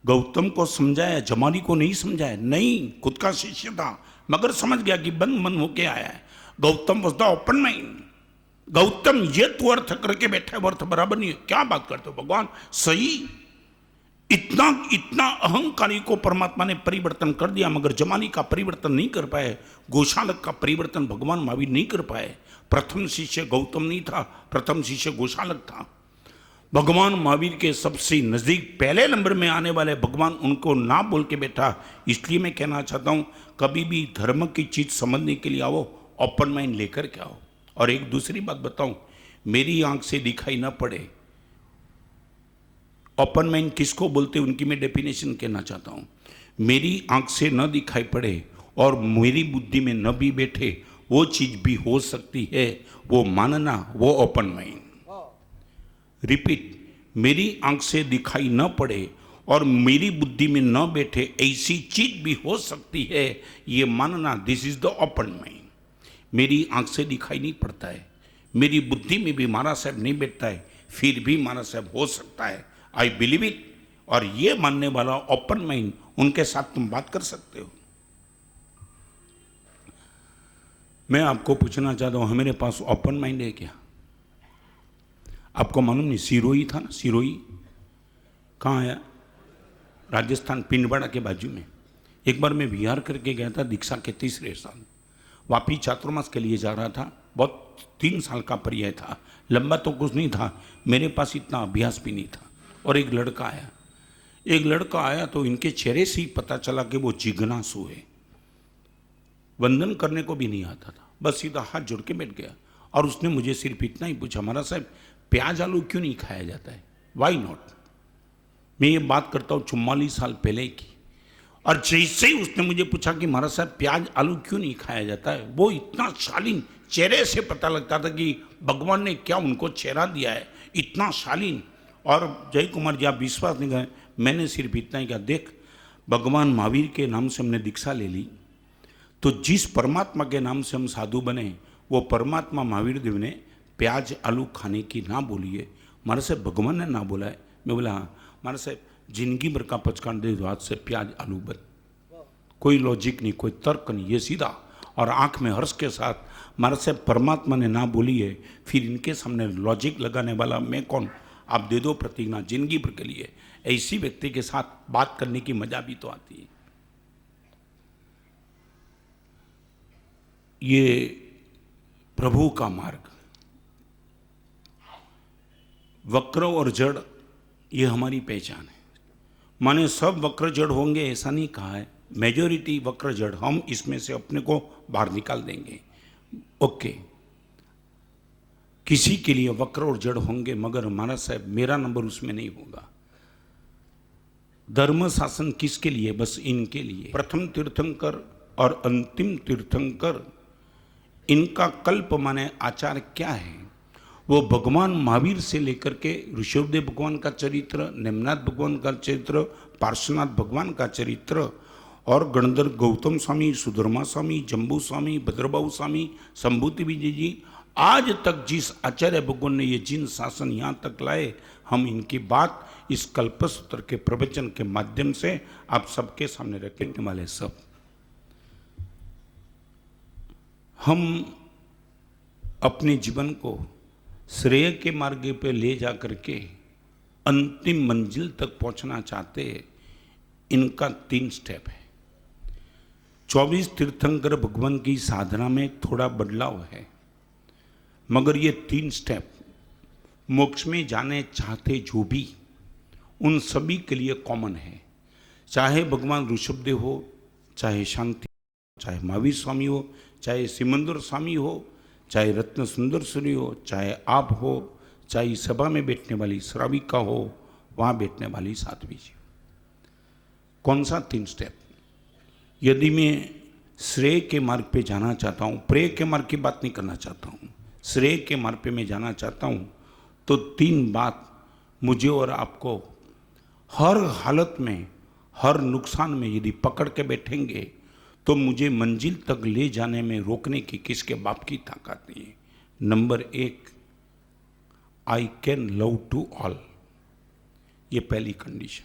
गौतम को समझाया, जमाली को नहीं समझाया। नहीं, खुद का शिष्य था मगर समझ गया कि बंद मन होके आया है। Gautam was the open mind. Gautam ये तो अर्थ करके बैठा है, अर्थ बराबर नहीं है, क्या बात करते हो भगवान, सही। इतना इतना अहंकारी को परमात्मा ने परिवर्तन कर दिया, मगर जमाली का परिवर्तन नहीं कर पाए, गोशालक का परिवर्तन भगवान महावीर नहीं कर पाए। प्रथम शिष्य गौतम नहीं था, प्रथम शिष्य गोशालक था। भगवान महावीर के सबसे नजदीक पहले नंबर में आने वाले भगवान उनको ना बोल के बैठा। इसलिए मैं कहना चाहता हूं, कभी भी धर्म की चीज समझने के लिए आओ, ओपन माइंड लेकर के आओ। और एक दूसरी बात बताऊं, मेरी आंख से दिखाई ना पड़े, ओपन माइंड किसको बोलते उनकी मैं डेफिनेशन कहना चाहता हूं। मेरी आंख से न दिखाई पड़े और मेरी बुद्धि में न भी बैठे, वो चीज भी हो सकती है, वो मानना, वो ओपन माइंड। रिपीट, मेरी आंख से दिखाई न पड़े और मेरी बुद्धि में न बैठे, ऐसी चीज भी हो सकती है, ये मानना, this is the open mind. मेरी आंख से दिखाई नहीं पड़ता है, मेरी बुद्धि में भी महाराज साहब नहीं बैठता है, फिर भी महाराज साहब हो सकता है, आई बिलीव इट। और ये मानने वाला ओपन माइंड, उनके साथ तुम बात कर सकते हो। मैं आपको पूछना चाहता हूं, हमारे पास ओपन माइंड है क्या? आपको मालूम नहीं, सिरोही था ना, सिरोही कहाँ आया? राजस्थान, पिंडवाड़ा के बाजू में। एक बार मैं विहार करके गया था दीक्षा के 3रे साल, वापी चातुर्मास के लिए जा रहा था। बहुत 3 साल का पर्याय था, लंबा तो कुछ नहीं था, मेरे पास इतना अभ्यास भी नहीं था। और एक लड़का आया तो इनके चेहरे से ही पता चला कि वो जिज्ञासु है। वंदन करने को भी नहीं आता था, बस सीधा हाथ जोड़ के बैठ गया। और उसने मुझे सिर्फ इतना ही पूछा, महाराज साहब प्याज आलू क्यों नहीं खाया जाता है, वाई नॉट? मैं ये बात करता हूँ 44 साल पहले की। और जैसे ही उसने मुझे पूछा कि महाराज साहब प्याज आलू क्यों नहीं खाया जाता है, वो इतना शालीन, चेहरे से पता लगता था कि भगवान ने क्या उनको चेहरा दिया है, इतना शालीन। और जय कुमार जी, आप विश्वास नहीं करें, मैंने सिर्फ इतना ही कहा, देख भगवान महावीर के नाम से हमने दीक्षा ले ली, तो जिस परमात्मा के नाम से हम साधु बने, वो परमात्मा महावीर देव ने प्याज आलू खाने की ना बोली है, मारे से भगवान ने ना बोला है। मैं बोला हाँ, मारे से जिंदगी भर का पचकान दे दो, आज से प्याज आलू बंद। कोई लॉजिक नहीं, कोई तर्क नहीं, ये सीधा और आंख में हर्ष के साथ मारे से परमात्मा ने ना बोली है, फिर इनके सामने लॉजिक लगाने वाला मैं कौन? आप दे दो प्रतिज्ञा जिंदगी भर के लिए। ऐसी व्यक्ति के साथ बात करने की मजा भी तो आती है। ये प्रभु का मार्ग, वक्र और जड़, ये हमारी पहचान है। माने सब वक्र जड़ होंगे ऐसा नहीं कहा है, मेजॉरिटी वक्र जड़, हम इसमें से अपने को बाहर निकाल देंगे। ओके, किसी के लिए वक्र और जड़ होंगे, मगर हमारा साहब मेरा नंबर उसमें नहीं होगा। धर्म शासन किसके लिए? बस इनके लिए। प्रथम तीर्थंकर और अंतिम तीर्थंकर, इनका कल्प माने आचार क्या है? वो भगवान महावीर से लेकर के ऋषभदेव भगवान का चरित्र, नेमनाथ भगवान का चरित्र, पार्श्वनाथ भगवान का चरित्र और गणधर गौतम स्वामी, सुधर्मा स्वामी, जम्बू स्वामी, भद्रबाहु स्वामी, संभूति विजय जी, आज तक जिस आचार्य भगवान ने ये जिन शासन यहाँ तक लाए, हम इनकी बात इस कल्पसूत्र के प्रवचन के माध्यम से आप सबके सामने रखने वाले सब। हम अपने जीवन को श्रेय के मार्ग पे ले जा करके अंतिम मंजिल तक पहुंचना चाहते हैं। इनका 3 स्टेप है। 24 तीर्थंकर भगवान की साधना में थोड़ा बदलाव है, मगर ये 3 स्टेप मोक्ष में जाने चाहते जो भी, उन सभी के लिए कॉमन है। चाहे भगवान ऋषभदेव हो, चाहे शांति, चाहे महावीर स्वामी हो, चाहे सिमंदर स्वामी हो, चाहे रत्न सुंदर सूरी हो, चाहे आप हो, चाहे सभा में बैठने वाली श्राविका हो, वहाँ बैठने वाली साध्वी जी। कौन सा 3 स्टेप? यदि मैं श्रेय के मार्ग पे जाना चाहता हूँ, प्रेय के मार्ग की बात नहीं करना चाहता हूँ, श्रेय के मार्ग पे मैं जाना चाहता हूँ, तो 3 बात मुझे और आपको हर हालत में, हर नुकसान में यदि पकड़ के बैठेंगे तो मुझे मंजिल तक ले जाने में रोकने की किसके बाप की ताकत नहीं है। Number 1, I can love to all. ये पहली कंडीशन।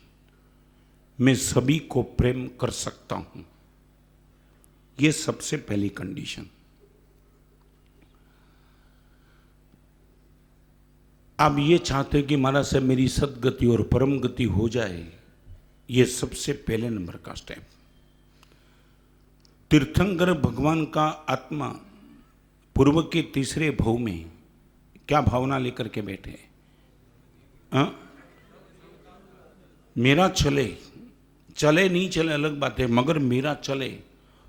मैं सभी को प्रेम कर सकता हूं, ये सबसे पहली कंडीशन। आप ये चाहते कि महाराज से मेरी सदगति और परम गति हो जाए, ये सबसे पहले नंबर का स्टेप। तीर्थंकर भगवान का आत्मा पूर्व के 3रे भाव में क्या भावना लेकर के बैठे? मेरा चले, चले नहीं चले अलग बात है, मगर मेरा चले।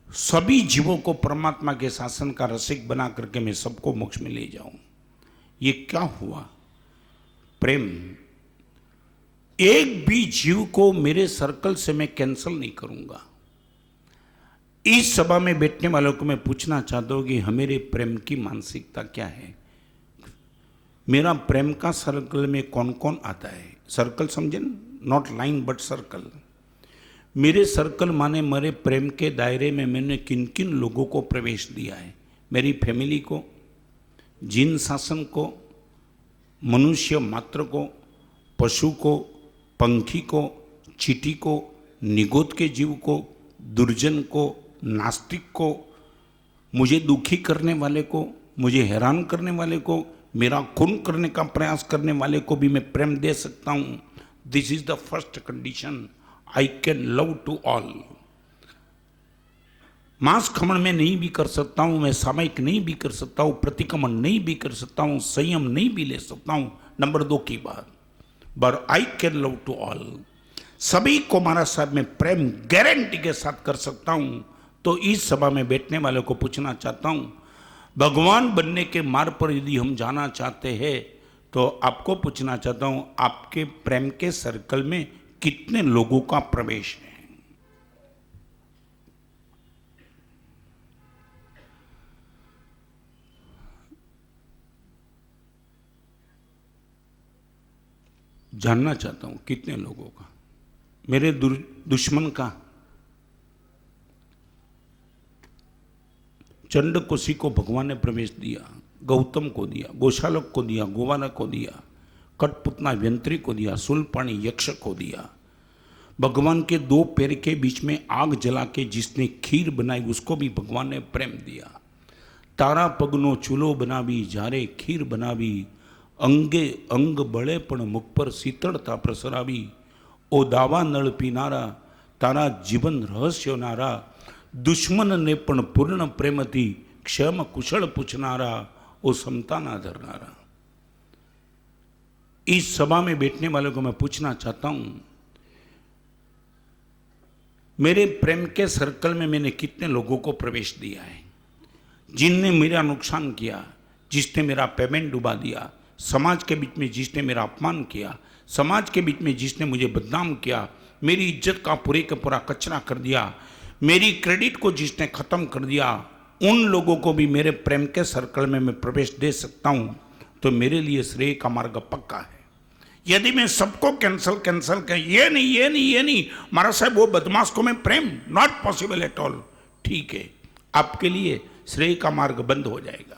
सभी जीवों को परमात्मा के शासन का रसिक बना करके मैं सबको मोक्ष में ले जाऊं। ये क्या हुआ? प्रेम। एक भी जीव को मेरे सर्कल से मैं कैंसल नहीं करूंगा। इस सभा में बैठने वालों को मैं पूछना चाहता हूं कि हमारे प्रेम की मानसिकता क्या है? मेरा प्रेम का सर्कल में कौन कौन आता है? सर्कल समझे, नॉट लाइन बट सर्कल। मेरे सर्कल माने मेरे प्रेम के दायरे में मैंने किन किन लोगों को प्रवेश दिया है? मेरी फैमिली को, जिन शासन को, मनुष्य मात्र को, पशु को, पंखी को, चींटी को, निगोद के जीव को, दुर्जन को, नास्तिक को, मुझे दुखी करने वाले को, मुझे हैरान करने वाले को, मेरा खून करने का प्रयास करने वाले को भी मैं प्रेम दे सकता हूं। This is the first condition, I can love to all. मांस खमण में नहीं भी कर सकता हूं, मैं सामयिक नहीं भी कर सकता हूं, प्रतिक्रमण नहीं भी कर सकता हूं, संयम नहीं भी ले सकता हूं। नंबर 2 की बात, but I can love to all. सभी को महाराज साहब में प्रेम गारंटी के साथ कर सकता हूं। तो इस सभा में बैठने वालों को पूछना चाहता हूं, भगवान बनने के मार्ग पर यदि हम जाना चाहते हैं तो आपको पूछना चाहता हूं, आपके प्रेम के सर्कल में कितने लोगों का प्रवेश है? जानना चाहता हूं कितने लोगों का, मेरे दुश्मन का, चंड कोशी को भगवान ने प्रवेश दिया, गौतम को दिया, गोशालक को दिया, गोवालक को दिया, कठपुतना व्यंत्री को दिया, शूलपाणी यक्ष को दिया। भगवान के दो पैर के बीच में आग जला के जिसने खीर बनाई उसको भी भगवान ने प्रेम दिया। तारा पगनो चूलो बनावी, जारे खीर बनावी, अंगे अंग बड़े पण मुख पर शीतलता प्रसरावी। ओ दावा नळ पीनारा, तारा जीवन रहस्य नारा, दुश्मन ने पण पूर्ण प्रेमती, क्षम कुशल पूछनारा, ओ समता ना धरनारा। इस सभा में बैठने वालों को मैं पूछना चाहता हूं, मेरे प्रेम के सर्कल में मैंने कितने लोगों को प्रवेश दिया है? जिनने मेरा नुकसान किया, जिसने मेरा पेमेंट डुबा दिया, समाज के बीच में जिसने मेरा अपमान किया, समाज के बीच में जिसने मुझे बदनाम किया, मेरी इज्जत का पूरे का पूरा कचरा कर दिया, मेरी क्रेडिट को जिसने खत्म कर दिया, उन लोगों को भी मेरे प्रेम के सर्कल में मैं प्रवेश दे सकता हूं, तो मेरे लिए श्रेय का मार्ग पक्का है। यदि मैं सबको कैंसल कर ये नहीं महाराज साहब वो बदमाश को मैं प्रेम, नॉट पॉसिबल एट ऑल, ठीक है, आपके लिए श्रेय का मार्ग बंद हो जाएगा।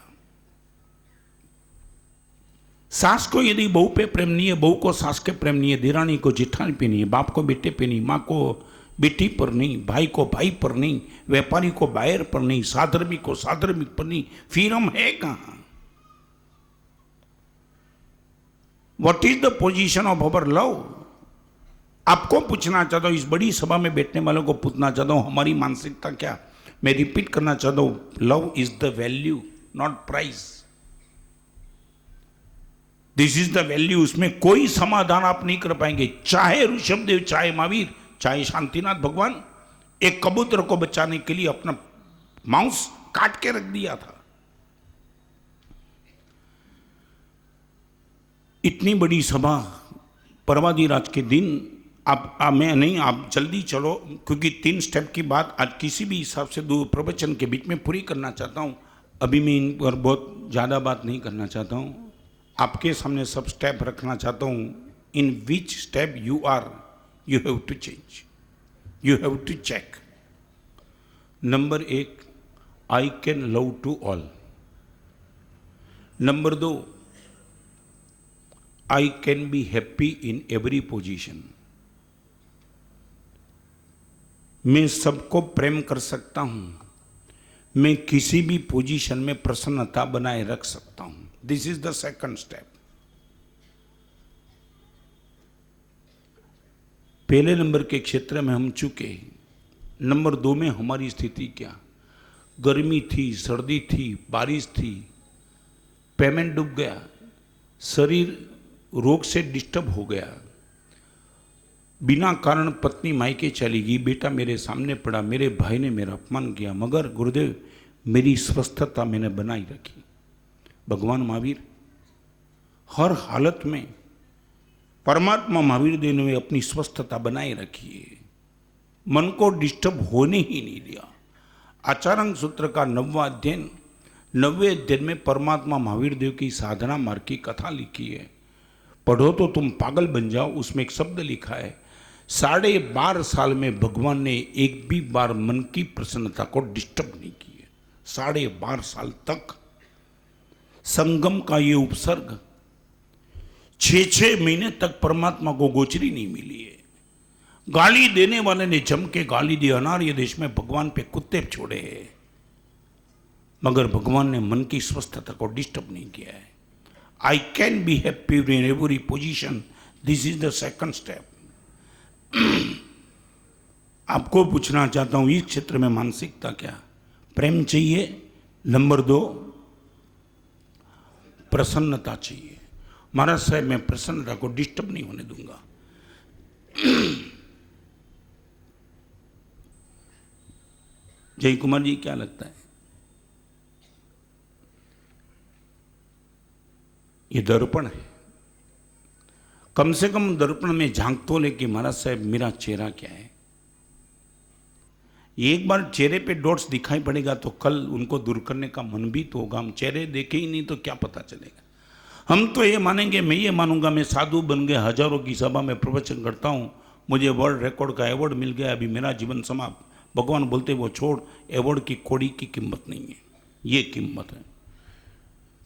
सास को यदि बहू पे प्रेम नहीं है, बहू को सास के प्रेम नहीं है, दिरानी को जेठानी पे नहीं है, बाप को बेटे पे नहीं, माँ को बेटी पर नहीं, भाई को भाई पर नहीं, व्यापारी को बायर पर नहीं, साधर्मी को साधर्मी पर नहीं, फिर हम है कहां? What is the position of our love? आपको पूछना चाहता हूं, इस बड़ी सभा में बैठने वालों को पूछना चाहता हूं, हमारी मानसिकता क्या? मैं रिपीट करना चाहता हूं, love is the value not price. This is the value. उसमें कोई समाधान आप नहीं कर पाएंगे, चाहे ऋषभदेव, चाहे महावीर, चाहे शांतिनाथ भगवान एक कबूतर को बचाने के लिए अपना मांस काट के रख दिया था। इतनी बड़ी सभा परवादिराज के दिन मैं नहीं, आप जल्दी चलो, क्योंकि 3 स्टेप की बात आज किसी भी हिसाब से 2 प्रवचन के बीच में पूरी करना चाहता हूं। अभी मैं इन पर बहुत ज़्यादा बात नहीं करना चाहता हूं, आपके सामने सब स्टेप रखना चाहता हूं। In which step you are, you have to change, you have to check. Number 1, I can love to all. Number 2, I can be happy in every position. मैं सबको प्रेम कर सकता हूं, मैं किसी भी पोजीशन में प्रसन्नता बनाए रख सकता हूं। This is the second step. पहले नंबर के क्षेत्र में हम चुके, नंबर 2 में हमारी स्थिति क्या? गर्मी थी, सर्दी थी, बारिश थी, पेमेंट डूब गया, शरीर रोग से डिस्टर्ब हो गया, बिना कारण पत्नी मायके चली गई, बेटा मेरे सामने पड़ा, मेरे भाई ने मेरा अपमान किया, मगर गुरुदेव मेरी स्वस्थता मैंने बनाई रखी। भगवान महावीर हर हालत में, परमात्मा महावीर देव ने अपनी स्वस्थता बनाए रखी है, मन को डिस्टर्ब होने ही नहीं दिया। आचार्य सूत्र का 9वां अध्ययन, 9वें अध्ययन में परमात्मा महावीर देव की साधना मार्ग की कथा लिखी है, पढ़ो तो तुम पागल बन जाओ। उसमें एक शब्द लिखा है, 12.5 साल में भगवान ने एक भी बार मन की प्रसन्नता को डिस्टर्ब नहीं की है। 12.5 साल तक संगम का ये उपसर्ग 6 महीने तक परमात्मा को गोचरी नहीं मिली है। गाली देने वाले ने जम के गाली दी, अनार्य देश में भगवान पे कुत्ते छोड़े हैं, मगर भगवान ने मन की स्वस्थता को डिस्टर्ब नहीं किया है। I can be happy in every position. This is the second step. आपको पूछना चाहता हूं, इस क्षेत्र में मानसिकता क्या? प्रेम चाहिए। नंबर 2, प्रसन्नता चाहिए। महाराज साहब मैं प्रसन्नता को डिस्टर्ब नहीं होने दूंगा। जय कुमार जी क्या लगता है? ये दर्पण है, कम से कम दर्पण में झांक तो ले कि महाराज साहब मेरा चेहरा क्या है। एक बार चेहरे पे डॉट्स दिखाई पड़ेगा तो कल उनको दूर करने का मन भी तो होगा। हम चेहरे देखे ही नहीं तो क्या पता चलेगा। हम तो ये मानेंगे, मैं ये मानूंगा मैं साधु बन गया, हजारों की सभा में प्रवचन करता हूँ, मुझे वर्ल्ड रिकॉर्ड का अवार्ड मिल गया, अभी मेरा जीवन समाप्त। भगवान बोलते वो छोड़, अवार्ड की कौड़ी की कीमत नहीं है। ये कीमत है।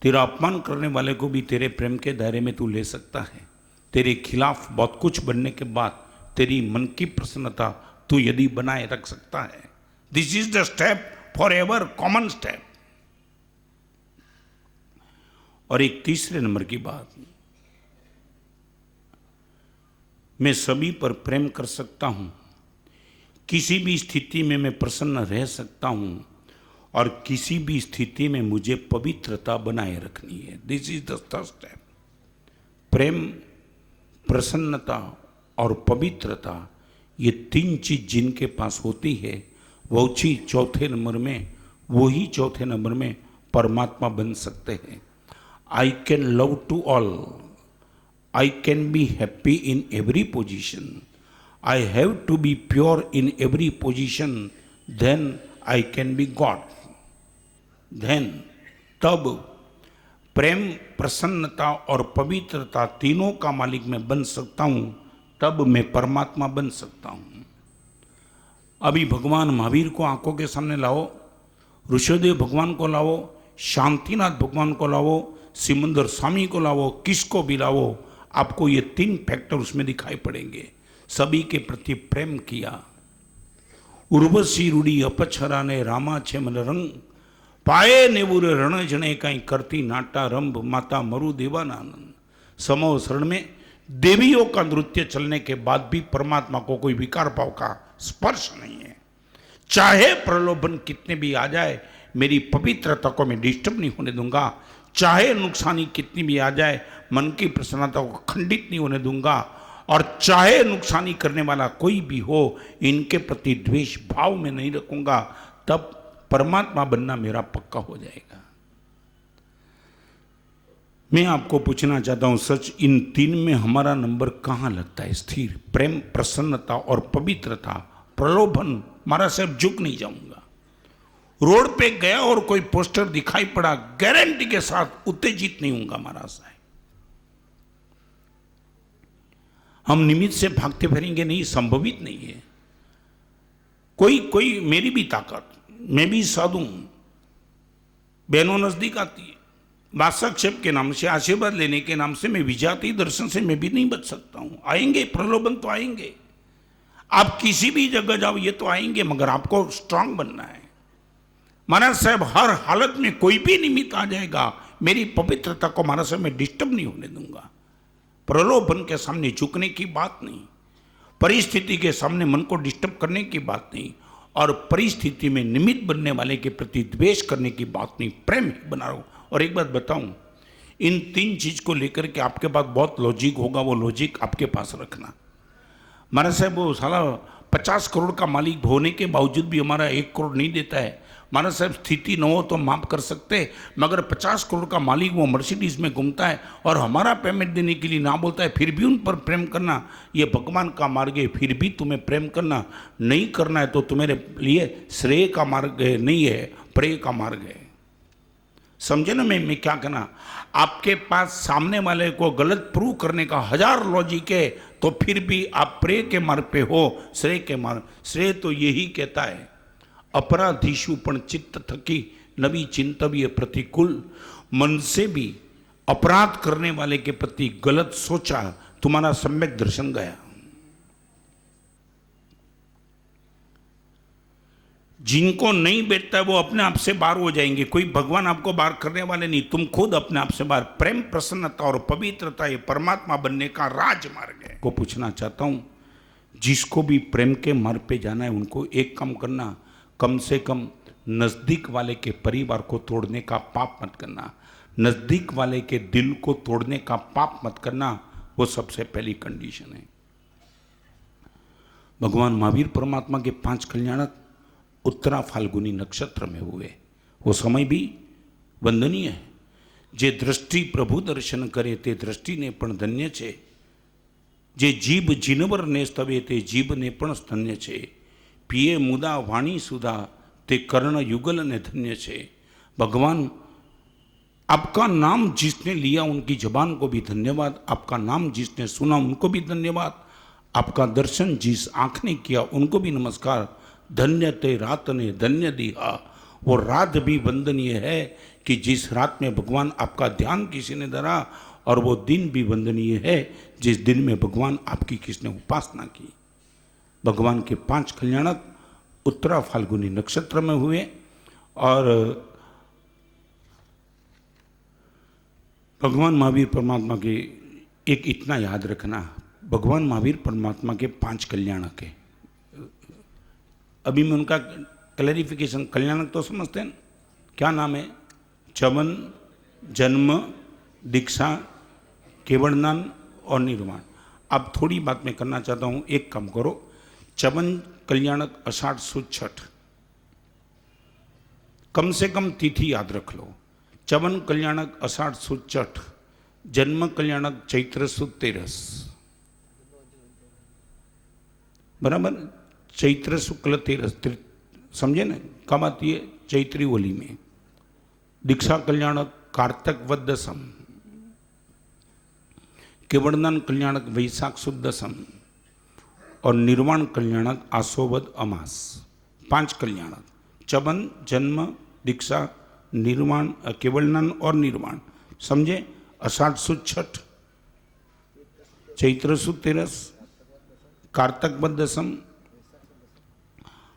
तेरा अपमान करने वाले को भी तेरे प्रेम के दायरे में तू ले सकता है। तेरे खिलाफ बहुत कुछ बनने के बाद तेरी मन की प्रसन्नता तू यदि बनाए रख सकता है। This is the step for ever, common step. और एक तीसरे नंबर की बात, मैं सभी पर प्रेम कर सकता हूं, किसी भी स्थिति में मैं प्रसन्न रह सकता हूं और किसी भी स्थिति में मुझे पवित्रता बनाए रखनी है। This is the third step. प्रेम, प्रसन्नता और पवित्रता, ये तीन चीज जिनके पास होती है वही चौथे नंबर में परमात्मा बन सकते हैं। I can love to all, I can be happy in every position, I have to be pure in every position, then I can be God. Then तब प्रेम, प्रसन्नता और पवित्रता तीनों का मालिक मैं बन सकता हूं, तब मैं परमात्मा बन सकता हूं। अभी भगवान महावीर को आंखों के सामने लाओ, ऋषिदेव भगवान को लाओ, शांतिनाथ भगवान को लाओ, सिमंदर स्वामी को लाओ, किसको भी लाओ, आपको ये तीन फैक्टर उसमें दिखाई पड़ेंगे। सभी के प्रति प्रेम किया। उर्वशी रूढ़ी अपछरा ने रामा छे मन रंग, पाए नेवुर रण जने कहीं करती नाटा रंभ, माता मरु देवानंद। समो शरण में देवियों का नृत्य चलने के बाद भी परमात्मा को कोई विकार भाव का स्पर्श नहीं है। चाहे प्रलोभन कितने भी आ जाए, मेरी पवित्रता को मैं डिस्टर्ब नहीं होने दूंगा। चाहे नुकसानी कितनी भी आ जाए, मन की प्रसन्नता को खंडित नहीं होने दूंगा। और चाहे नुकसानी करने वाला कोई भी हो, इनके प्रति द्वेष भाव में नहीं रखूंगा। तब परमात्मा बनना मेरा पक्का हो जाएगा। मैं आपको पूछना चाहता हूं, सच इन तीन में हमारा नंबर कहां लगता है? स्थिर प्रेम, प्रसन्नता और पवित्रता। प्रलोभन, मारा साहब झुक नहीं जाऊंगा। रोड पे गया और कोई पोस्टर दिखाई पड़ा, गारंटी के साथ उत्तेजित नहीं होऊंगा महाराज साहब। हम निमित्त से भागते फिरेंगे नहीं, संभवित नहीं है। कोई मेरी भी ताकत, मैं भी साधु हूं, बहनों नजदीक आती है, वात्सक्षेप के नाम से, आशीर्वाद लेने के नाम से, मैं विजाती दर्शन से मैं भी नहीं बच सकता हूं। आएंगे प्रलोभन तो आएंगे, आप किसी भी जगह जाओ ये तो आएंगे, मगर आपको स्ट्रांग बनना है। महाराज साहब हर हालत में कोई भी निमित्त आ जाएगा, मेरी पवित्रता को महाराज साहब मैं डिस्टर्ब नहीं होने दूंगा। प्रलोभन के सामने झुकने की बात नहीं, परिस्थिति के सामने मन को डिस्टर्ब करने की बात नहीं, और परिस्थिति में निमित्त बनने वाले के प्रति द्वेष करने की बात नहीं, प्रेम बना रहा हूं। और एक बात बताऊं, इन तीन चीज को लेकर के आपके पास बहुत लॉजिक होगा, वो लॉजिक आपके पास रखना। महाराज साहब वो साला 50 करोड़ का मालिक होने के बावजूद भी हमारा 1 करोड़ नहीं देता है। महाराज साहब स्थिति न हो तो माफ कर सकते, मगर 50 करोड़ का मालिक वो मर्सिडीज में घूमता है और हमारा पेमेंट देने के लिए ना बोलता है, फिर भी उन पर प्रेम करना ये भगवान का मार्ग है। फिर भी तुम्हें प्रेम करना नहीं करना है तो तुम्हारे लिए श्रेय का मार्ग है, नहीं है प्रेय का मार्ग है। समझे ना मैं क्या कहना? आपके पास सामने वाले को गलत प्रूव करने का 1000 लॉजिक है, तो फिर भी आप प्रेय के मार्ग पे हो, श्रेय के मार्ग। श्रेय तो यही कहता है, अपराधीशु पण चित्त थकी नवी चिंतव्य प्रतिकूल। मन से भी अपराध करने वाले के प्रति गलत सोचा, तुम्हारा सम्यक दर्शन गया। जिनको नहीं बैठता है वो अपने आप से बाहर हो जाएंगे, कोई भगवान आपको बाहर करने वाले नहीं, तुम खुद अपने आप से बाहर। प्रेम, प्रसन्नता और पवित्रता ये परमात्मा बनने का राजमार्ग है। को पूछना चाहता हूं, जिसको भी प्रेम के मार्ग पे जाना है उनको एक काम करना, कम से कम नजदीक वाले के परिवार को तोड़ने का पाप मत करना, नजदीक वाले के दिल को तोड़ने का पाप मत करना। वो सबसे पहली कंडीशन है। भगवान महावीर परमात्मा के 5 कल्याणक उत्तरा फाल्गुनी नक्षत्र में हुए, वो समय भी वंदनीय है। जे दृष्टि प्रभु दर्शन करे ते दृष्टि ने पण धन्य छे, जे जीभ जिनवर ने स्तवे ते जीभ ने पण धन्य छे, पिए मुदा वाणी सुधा ते कर्ण युगल ने धन्य छे। भगवान आपका नाम जिसने लिया उनकी जबान को भी धन्यवाद, आपका नाम जिसने सुना उनको भी धन्यवाद, आपका दर्शन जिस आँख ने किया उनको भी नमस्कार। धन्य ते रात ने धन्य दिया, वो रात भी वंदनीय है कि जिस रात में भगवान आपका ध्यान किसी ने धरा, और वो दिन भी वंदनीय है जिस दिन में भगवान आपकी किसने उपासना की। भगवान के 5 कल्याणक उत्तरा फाल्गुनी नक्षत्र में हुए। और भगवान महावीर परमात्मा के एक इतना याद रखना, भगवान महावीर परमात्मा के 5 कल्याणक है। अभी मैं उनका क्लैरिफिकेशन, कल्याणक तो समझते हैं, क्या नाम है? च्यवन, जन्म, दीक्षा, केवड़दान और निर्वाण। अब थोड़ी बात मैं करना चाहता हूं, एक काम करो, च्यवन कल्याणक आषाढ़ सुद छठ, कम से कम तिथि याद रख लो। च्यवन कल्याणक आषाढ़ सुद छठ, जन्म कल्याणक चैत्र सुद तेरस, बराबर, चैत्र शुक्ल तेरस, समझे ना, कब आती है? चैत्री होली में। दीक्षा कल्याणक कार्तक वद दसम, केवड़दान कल्याणक वैशाख सुद दसम, और निर्वाण कल्याणक आसोवद अमास। 5 कल्याणक, च्यवन, जन्म, दीक्षा, निर्वाण, केवड़दान और निर्वाण, समझे? आषाढ़ सुद छठ, चैत्र सुद तेरस, कार्तक वद दसम,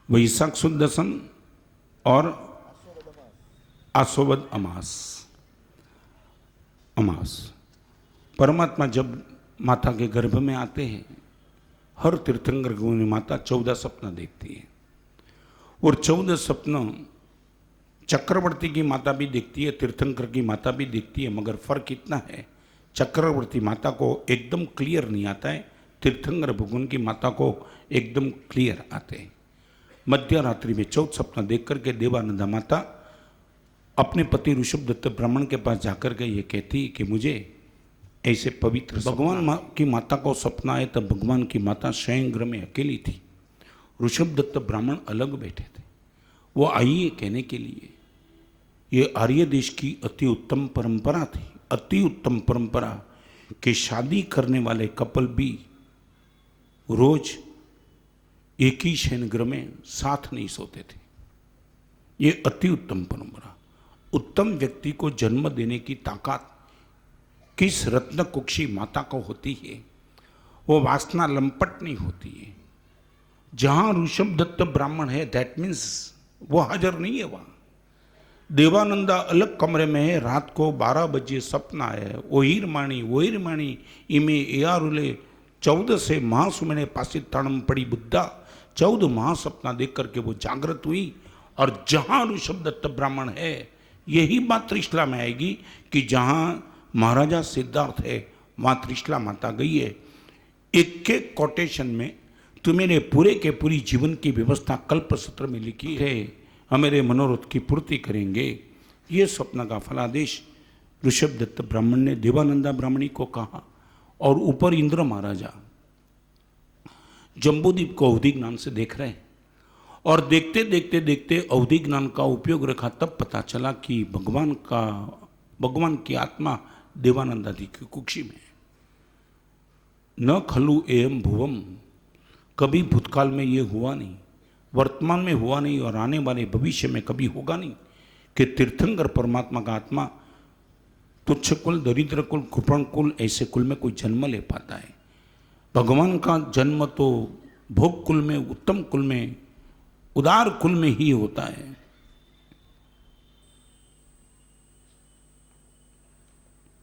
वैशाख सुद दसम और आसोवद अमास। अमास परमात्मा जब माता के गर्भ में आते हैं, हर तीर्थंकर को माता 14 सपना देखती है, और 14 सपना चक्रवर्ती की माता भी देखती है, तीर्थंकर की माता भी देखती है, मगर फर्क इतना है, चक्रवर्ती माता को एकदम क्लियर नहीं आता है, तीर्थंकर भगवान की माता को एकदम क्लियर आते हैं। मध्य रात्रि में 14 सपना देख करके देवानंदा माता अपने पति ऋषभदत्त ब्राह्मण के पास जाकर के ये कहती कि मुझे ऐसे पवित्र, भगवान की माता को सपना आए तब भगवान की माता शयनगृह में अकेली थी, ऋषभदत्त ब्राह्मण अलग बैठे थे। वो आई है कहने के लिए, ये आर्य देश की अति उत्तम परंपरा थी, अति उत्तम परंपरा कि शादी करने वाले कपल भी रोज एक ही शयनगृह में साथ नहीं सोते थे। ये अति उत्तम परंपरा। उत्तम व्यक्ति को जन्म देने की ताकत किस रत्न कुक्षी माता को होती है, वो वासना लंपट नहीं होती है। जहां ऋषभदत्त ब्राह्मण है, दैट मीन्स वो हाजिर नहीं है वहां। देवानंदा अलग कमरे में है, रात को 12 बजे सपना है, ओहिर माणी इमे एयारुले 14 से महासुमने पासित ताणम पड़ी बुद्धा, 14 महासपना देख करके वो जागृत हुई। और जहां ऋषभदत्त ब्राह्मण है, यही बात त्रिशला में आएगी कि जहां महाराजा सिद्धार्थ है, वहां त्रिशला माता गई है। एक एक कोटेशन में तो मेरे पूरे के पूरी जीवन की व्यवस्था कल्प सत्र में लिखी है, हमारे मनोरथ की पूर्ति करेंगे। ये स्वप्न का फलादेश ऋषभदत्त ब्राह्मण ने देवानंदा ब्राह्मणी को कहा, और ऊपर इंद्र महाराजा जम्बूद्वीप को अवधि ज्ञान से देख रहे हैं, और देखते देखते देखते अवधि ज्ञान का उपयोग रखा, तब पता चला कि भगवान की आत्मा देवानंदादि की कुक्षी में। न खलु एयम भुवम, कभी भूतकाल में ये हुआ नहीं, वर्तमान में हुआ नहीं, और आने वाले भविष्य में कभी होगा नहीं कि तीर्थंकर परमात्मा का आत्मा तुच्छ कुल, दरिद्र कुल, कृपण कुल, ऐसे कुल में कोई जन्म ले पाता है। भगवान का जन्म तो भोग कुल में, उत्तम कुल में, उदार कुल में ही होता है।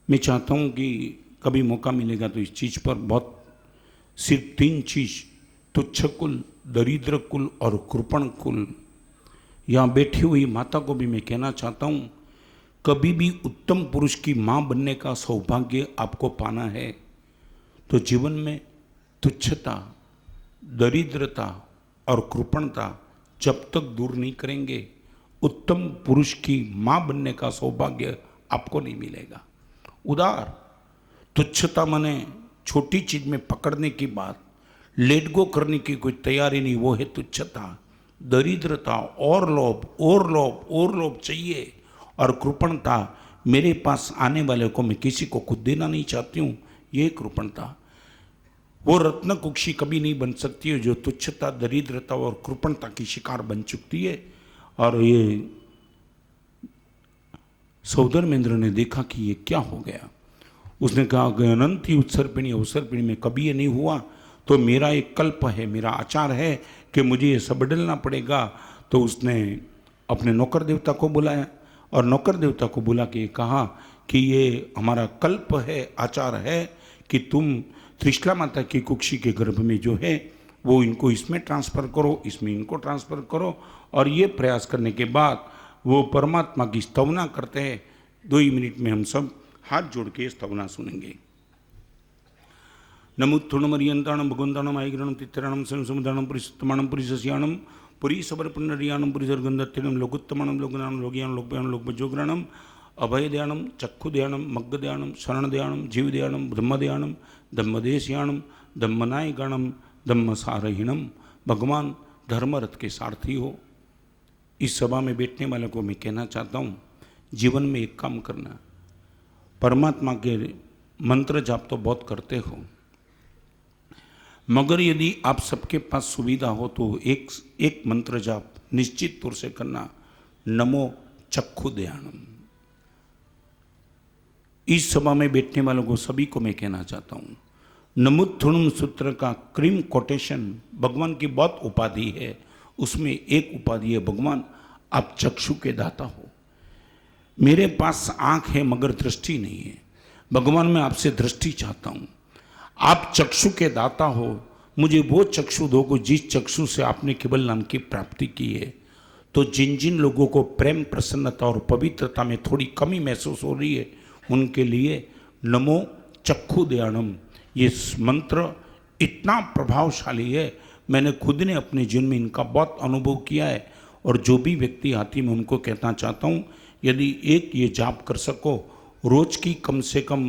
मैं चाहता हूं कि कभी मौका मिलेगा तो इस चीज पर बहुत, सिर्फ 3 चीज, तुच्छ कुल, दरिद्र कुल और कृपण कुल, यहां बैठी हुई माता को भी मैं कहना चाहता हूं, कभी भी उत्तम पुरुष की मां बनने का सौभाग्य आपको पाना है तो जीवन में तुच्छता, दरिद्रता और कृपणता जब तक दूर नहीं करेंगे, उत्तम पुरुष की मां बनने का सौभाग्य आपको नहीं मिलेगा। उदार, तुच्छता माने छोटी चीज में पकड़ने की बात, लेट गो करने की कोई तैयारी नहीं, वो है तुच्छता। दरिद्रता और लोभ, और लोभ, और लोभ चाहिए, और कृपणता, मेरे पास आने वाले को मैं किसी को खुद देना नहीं चाहती हूँ, ये कृपणता। वो रत्न कुक्षी कभी नहीं बन सकती है जो तुच्छता, दरिद्रता और कृपणता की शिकार बन चुकी है। और ये सौधर्मेंद्र ने देखा कि ये क्या हो गया। उसने कहा कि अनंत ही उत्सर्पिणी अवसर्पिणी में कभी ये नहीं हुआ, तो मेरा एक कल्प है, मेरा आचार है कि मुझे ये सब बदलना पड़ेगा। तो उसने अपने नौकर देवता को बुलाया और नौकर देवता को बुला के कहा कि ये हमारा कल्प है, आचार है कि तुम त्रिशला माता की कुक्षी के गर्भ में जो है वो इनको इसमें ट्रांसफ़र करो, इसमें इनको ट्रांसफ़र करो। और ये प्रयास करने के बाद वो परमात्मा की स्तवना करते हैं। 2 ही मिनट में हम सब हाथ जोड़ के स्तवना सुनेंगे। नमुत्थुणमरियंताणं भगवंताणं आयग्रणं तित्तरणं संसमुदाणं पुरीसत्तमाणं पुरीसस्याणं पुरीसबरपुण्डरियाणं पुरीसर्गन्धत्तिणं लोकोत्तमाणं लोकनाणं लोकयाणं लोकयाणं लोकभजोग्राणं अभयदयाणं चक्षुदयाणं मग्गदयाणं शरणदयाणं जीवदयाणं ब्रह्मदयाणं धम्मदेशयाणं धम्मनायगाणं धम्मसारहीणं। भगवान धर्मरथ के सारथी हो। इस सभा में बैठने वालों को मैं कहना चाहता हूँ, जीवन में एक काम करना, परमात्मा के मंत्र जाप तो बहुत करते हो, मगर यदि आप सबके पास सुविधा हो तो एक मंत्र जाप निश्चित तौर से करना, नमो चक्षुदयाणम। इस सभा में बैठने वालों को सभी को मैं कहना चाहता हूँ, नमुत्थुणम सूत्र का क्रीम कोटेशन भगवान की बहुत उपाधि है, उसमें एक उपाधि है, भगवान आप चक्षु के दाता हो। मेरे पास आंख है मगर दृष्टि नहीं है, भगवान मैं आपसे दृष्टि चाहता हूँ। आप चक्षु के दाता हो, मुझे वो चक्षु दो जिस चक्षु से आपने केवल नाम की प्राप्ति की है। तो जिन जिन लोगों को प्रेम, प्रसन्नता और पवित्रता में थोड़ी कमी महसूस हो रही है, उनके लिए नमो चक्षुदयाणम ये मंत्र इतना प्रभावशाली है, मैंने खुद ने अपने जीवन में इनका बहुत अनुभव किया है। और जो भी व्यक्ति आती मैं उनको कहना चाहता हूँ, यदि एक ये जाप कर सको, रोज की कम से कम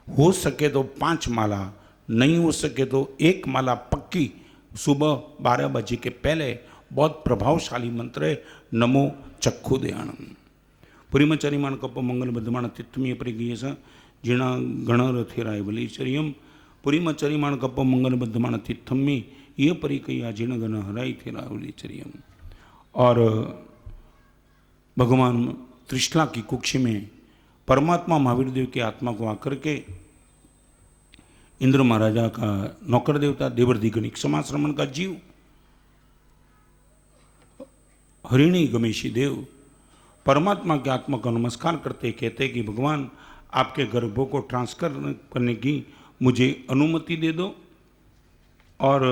हो सके तो 5 माला, नहीं हो सके तो 1 माला पक्की सुबह 12 बजे के पहले। बहुत प्रभावशाली मंत्र है, नमो चक्षुदयाणम। पुरीमचरिमाण कप मंगल बद्धमाण तित्तमीय परिगीयस जीणा गणरथिराय बलिचर्यम पुरीमचरिमाण कप मंगल बद्धमाण तित्थम्मी ये परिकया जीर्ण गण हराई थिरा बलिचर्यम। और भगवान त्रिशला की कुक्षी में परमात्मा महावीर देव की आत्मा को आकर के इंद्र महाराजा का नौकर देवता देवर्धिगणिक समाश्रमण का जीव हरिणी गमेशी देव परमात्मा की आत्मा का नमस्कार करते कहते कि भगवान आपके गर्भों को ट्रांसफर करने की मुझे अनुमति दे दो। और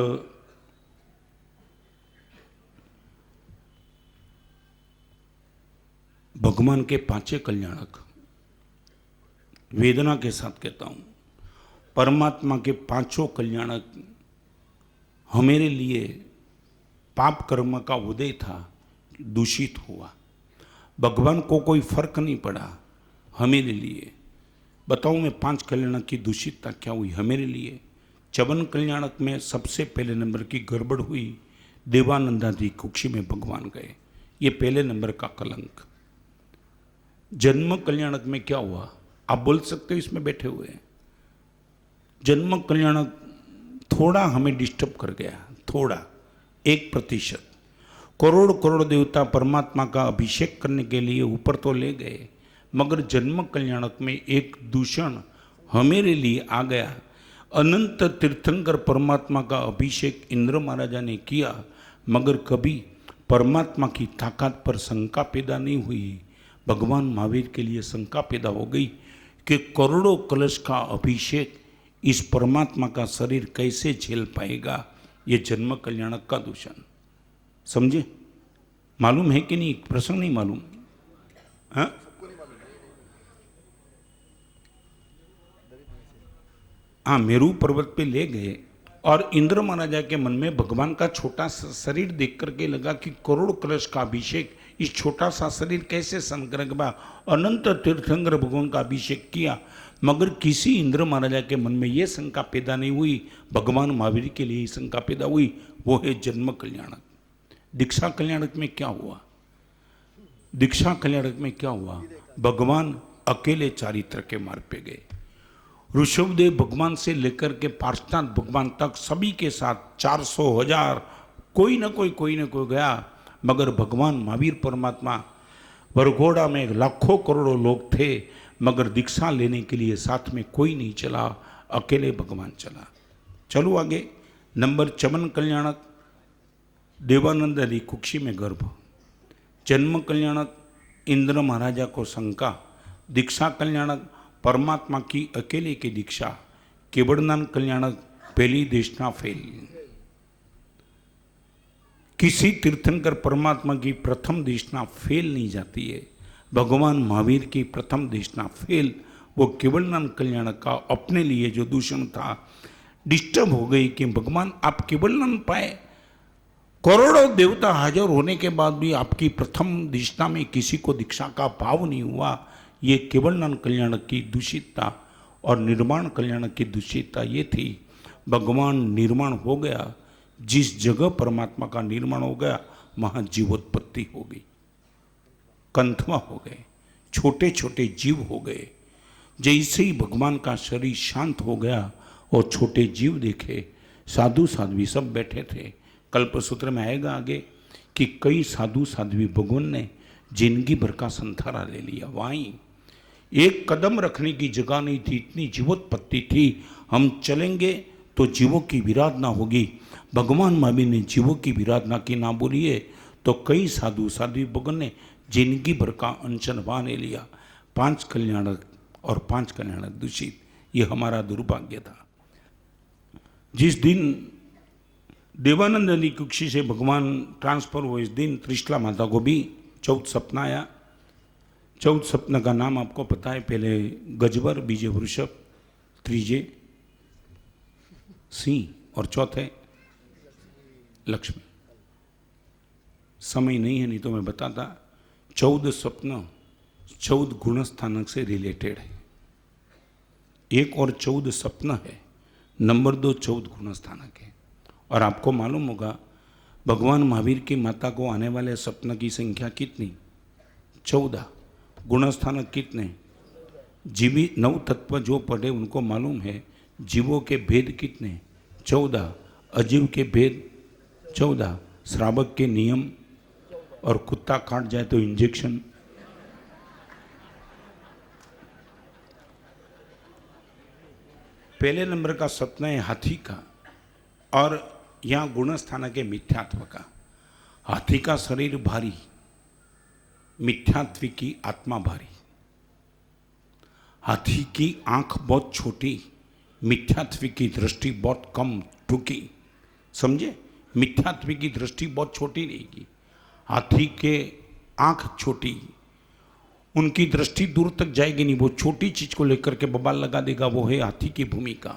भगवान के 5 कल्याणक, वेदना के साथ कहता हूं, परमात्मा के 5 कल्याणक हमारे लिए पाप कर्म का उदय था, दूषित हुआ। भगवान को कोई फर्क नहीं पड़ा हमारे लिए। बताऊं मैं 5 कल्याणक की दूषितता क्या हुई हमारे लिए। 54 कल्याणक में सबसे पहले नंबर की गड़बड़ हुई, देवानंदादि कुक्षी में भगवान गए, ये पहले नंबर का कलंक। जन्म कल्याणक में क्या हुआ आप बोल सकते हो इसमें बैठे हुए। जन्म कल्याणक थोड़ा हमें डिस्टर्ब कर गया, थोड़ा 1%। करोड़ करोड़ देवता परमात्मा का अभिषेक करने के लिए ऊपर तो ले गए, मगर जन्म कल्याणक में एक दूषण हमारे लिए आ गया। अनंत तीर्थंकर परमात्मा का अभिषेक इंद्र महाराजा ने किया, मगर कभी परमात्मा की ताकत पर शंका पैदा नहीं हुई। भगवान महावीर के लिए शंका पैदा हो गई कि करोड़ों कलश का अभिषेक इस परमात्मा का शरीर कैसे झेल पाएगा। ये जन्म कल्याणक का दूषण, समझे? मालूम है कि नहीं? प्रसंग नहीं मालूम? हाँ, हाँ, मेरू पर्वत पे ले गए और इंद्र महाराजा के मन में भगवान का छोटा सा शरीर देख करके लगा कि करोड़ कलश का अभिषेक इस छोटा सा शरीर कैसे सहन करेगा। अनंत तीर्थंकर भगवान का अभिषेक किया, मगर किसी इंद्र महाराजा के मन में यह शंका पैदा नहीं हुई, भगवान महावीर के लिए शंका पैदा हुई। वो है जन्म कल्याणक। दीक्षा कल्याणक में क्या हुआ? दीक्षा कल्याणक में क्या हुआ? भगवान अकेले चारित्र के मार्ग पे गए। ऋषभदेव भगवान से लेकर के पार्षनाथ भगवान तक सभी के साथ 400,000 कोई न कोई गया, मगर भगवान महावीर परमात्मा बरघोड़ा में लाखों करोड़ों लोग थे, मगर दीक्षा लेने के लिए साथ में कोई नहीं चला, अकेले भगवान चला। चलो आगे। नंबर 54 कल्याणक देवानंद आदि कुक्षी में गर्भ, जन्म कल्याणक इंद्र महाराजा को शंका, दीक्षा कल्याणक परमात्मा की अकेले की दीक्षा, केवड़नान कल्याणक पहली देशना फेल। किसी तीर्थंकर परमात्मा की प्रथम देशना फेल नहीं जाती है। भगवान महावीर की प्रथम देशना फेल, वो केवड़नान कल्याणक का अपने लिए जो दूषण था, डिस्टर्ब हो गई कि भगवान आप केवड़नान पाए, करोड़ों देवता हाजिर होने के बाद भी आपकी प्रथम दिशा में किसी को दीक्षा का भाव नहीं हुआ। ये केवड़नान कल्याणक की दूषितता और निर्माण कल्याणक की दूषितता ये थी। भगवान निर्माण हो गया, जिस जगह परमात्मा का निर्माण हो गया वहाँ जीवोत्पत्ति हो गई, कंथवा हो गए, छोटे छोटे जीव हो गए। जैसे ही भगवान का शरीर शांत हो गया और छोटे जीव देखे, साधु साध्वी सब बैठे थे। कल्पसूत्र में आएगा आगे कि कई साधु साध्वी भगवान ने जिंदगी भर का संथारा ले लिया। वहीं एक कदम रखने की जगह नहीं थी, इतनी जीवोत्पत्ति थी। हम चलेंगे तो जीवों की विराधना होगी। भगवान महावीर ने जीवों की विराधना की ना बोलिए तो कई साधु साध्वी भगवान ने जिंदगी भर का अनशन वहाँ ले लिया। 5 कल्याणक और 5 कल्याणक दूषित, ये हमारा दुर्भाग्य था। जिस दिन देवानंद आदि कुक्षी से भगवान ट्रांसफर हुए, इस दिन त्रिशला माता को भी 14 सपना आया। 14 सपना का नाम आपको पता है, पहले गजबर, बीजे वृषभ, त्रीजे सिंह और चौथे लक्ष्मी। समय नहीं है, नहीं तो मैं बताता। 14 सपना 14 गुण स्थानक से रिलेटेड है। एक और 14 सपना है, नंबर 2 14 गुण स्थानक है। और आपको मालूम होगा भगवान महावीर की माता को आने वाले सपना की संख्या कितनी? 14। गुण स्थानक कितने? जीवी 9 तत्व जो पढ़े उनको मालूम है जीवों के भेद कितने? 14। अजीव के भेद 14। श्रावक के नियम, और कुत्ता काट जाए तो इंजेक्शन। पहले नंबर का सपना है हाथी का, और यहाँ गुण स्थान के मिथ्यात्व का। हाथी का शरीर भारी, मिथ्यात्व की आत्मा भारी। हाथी की आंख बहुत छोटी, मिथ्यात्व की दृष्टि बहुत कम टूकी। समझे? मिथ्यात्व की दृष्टि बहुत छोटी रहेगी। हाथी के आंख छोटी, उनकी दृष्टि दूर तक जाएगी नहीं, वो छोटी चीज को लेकर के बवाल लगा देगा। वो है हाथी की भूमिका।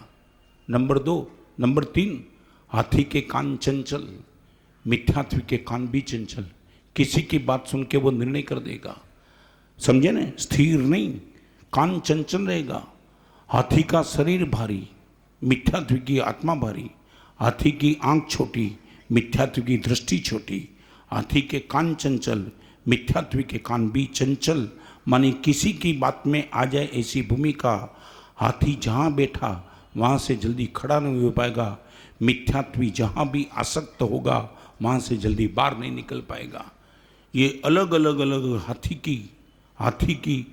नंबर 2। नंबर 3, हाथी के कान चंचल, मिथ्यात्व के कान भी चंचल। किसी की बात सुन के वो निर्णय कर देगा। समझे ना? स्थिर नहीं, कान चंचल रहेगा। हाथी का शरीर भारी, मिथ्यात्व की आत्मा भारी। हाथी की आंख छोटी, मिथ्यात्व की दृष्टि छोटी। हाथी के कान चंचल, मिथ्यात्व के कान भी चंचल। माने किसी की बात में आ जाए ऐसी भूमिका। हाथी जहाँ बैठा वहाँ से जल्दी खड़ा नहीं हो पाएगा। मिथ्यात्वी जहाँ भी आसक्त होगा वहाँ से जल्दी बाहर नहीं निकल पाएगा। ये अलग अलग अलग हाथी की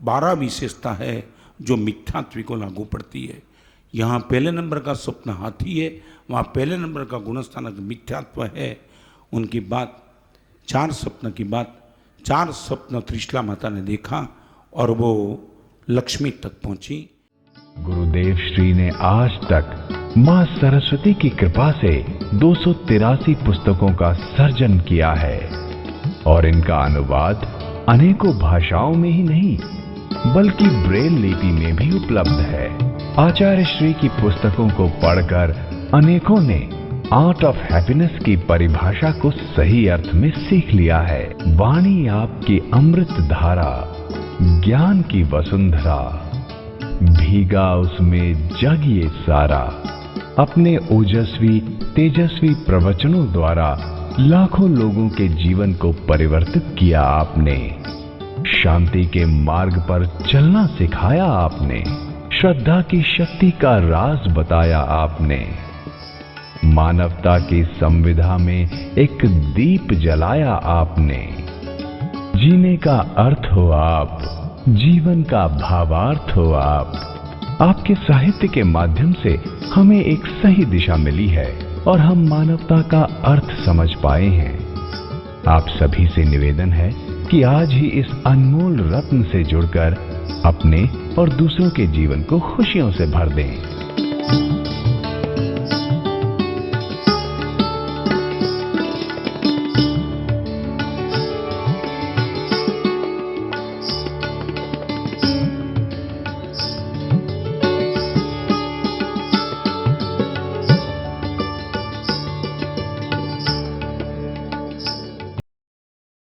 12 विशेषता है जो मिथ्यात्वी को लागू पड़ती है। यहाँ पहले नंबर का स्वप्न हाथी है, वहाँ पहले नंबर का गुणस्थानक मिथ्यात्व है। उनकी बात 4 स्वप्न की बात, 4 स्वप्न त्रिशला माता ने देखा और वो लक्ष्मी तक पहुंची। गुरुदेव श्री ने आज तक मां सरस्वती की कृपा से 283 पुस्तकों का सर्जन किया है और इनका अनुवाद अनेकों भाषाओं में ही नहीं बल्कि ब्रेल लिपि में भी उपलब्ध है। आचार्य श्री की पुस्तकों को पढ़कर अनेकों ने आर्ट ऑफ हैप्पीनेस की परिभाषा को सही अर्थ में सीख लिया है। वाणी आपकी अमृत धारा, ज्ञान की वसुंधरा, भीगा उसमें जग ये सारा। अपने ओजस्वी तेजस्वी प्रवचनों द्वारा लाखों लोगों के जीवन को परिवर्तित किया आपने। शांति के मार्ग पर चलना सिखाया आपने। श्रद्धा की शक्ति का राज बताया आपने। मानवता की संविधा में एक दीप जलाया आपने। जीने का अर्थ हो आप, जीवन का भावार्थ हो आप। आपके साहित्य के माध्यम से हमें एक सही दिशा मिली है और हम मानवता का अर्थ समझ पाए हैं। आप सभी से निवेदन है कि आज ही इस अनमोल रत्न से जुड़कर अपने और दूसरों के जीवन को खुशियों से भर दें।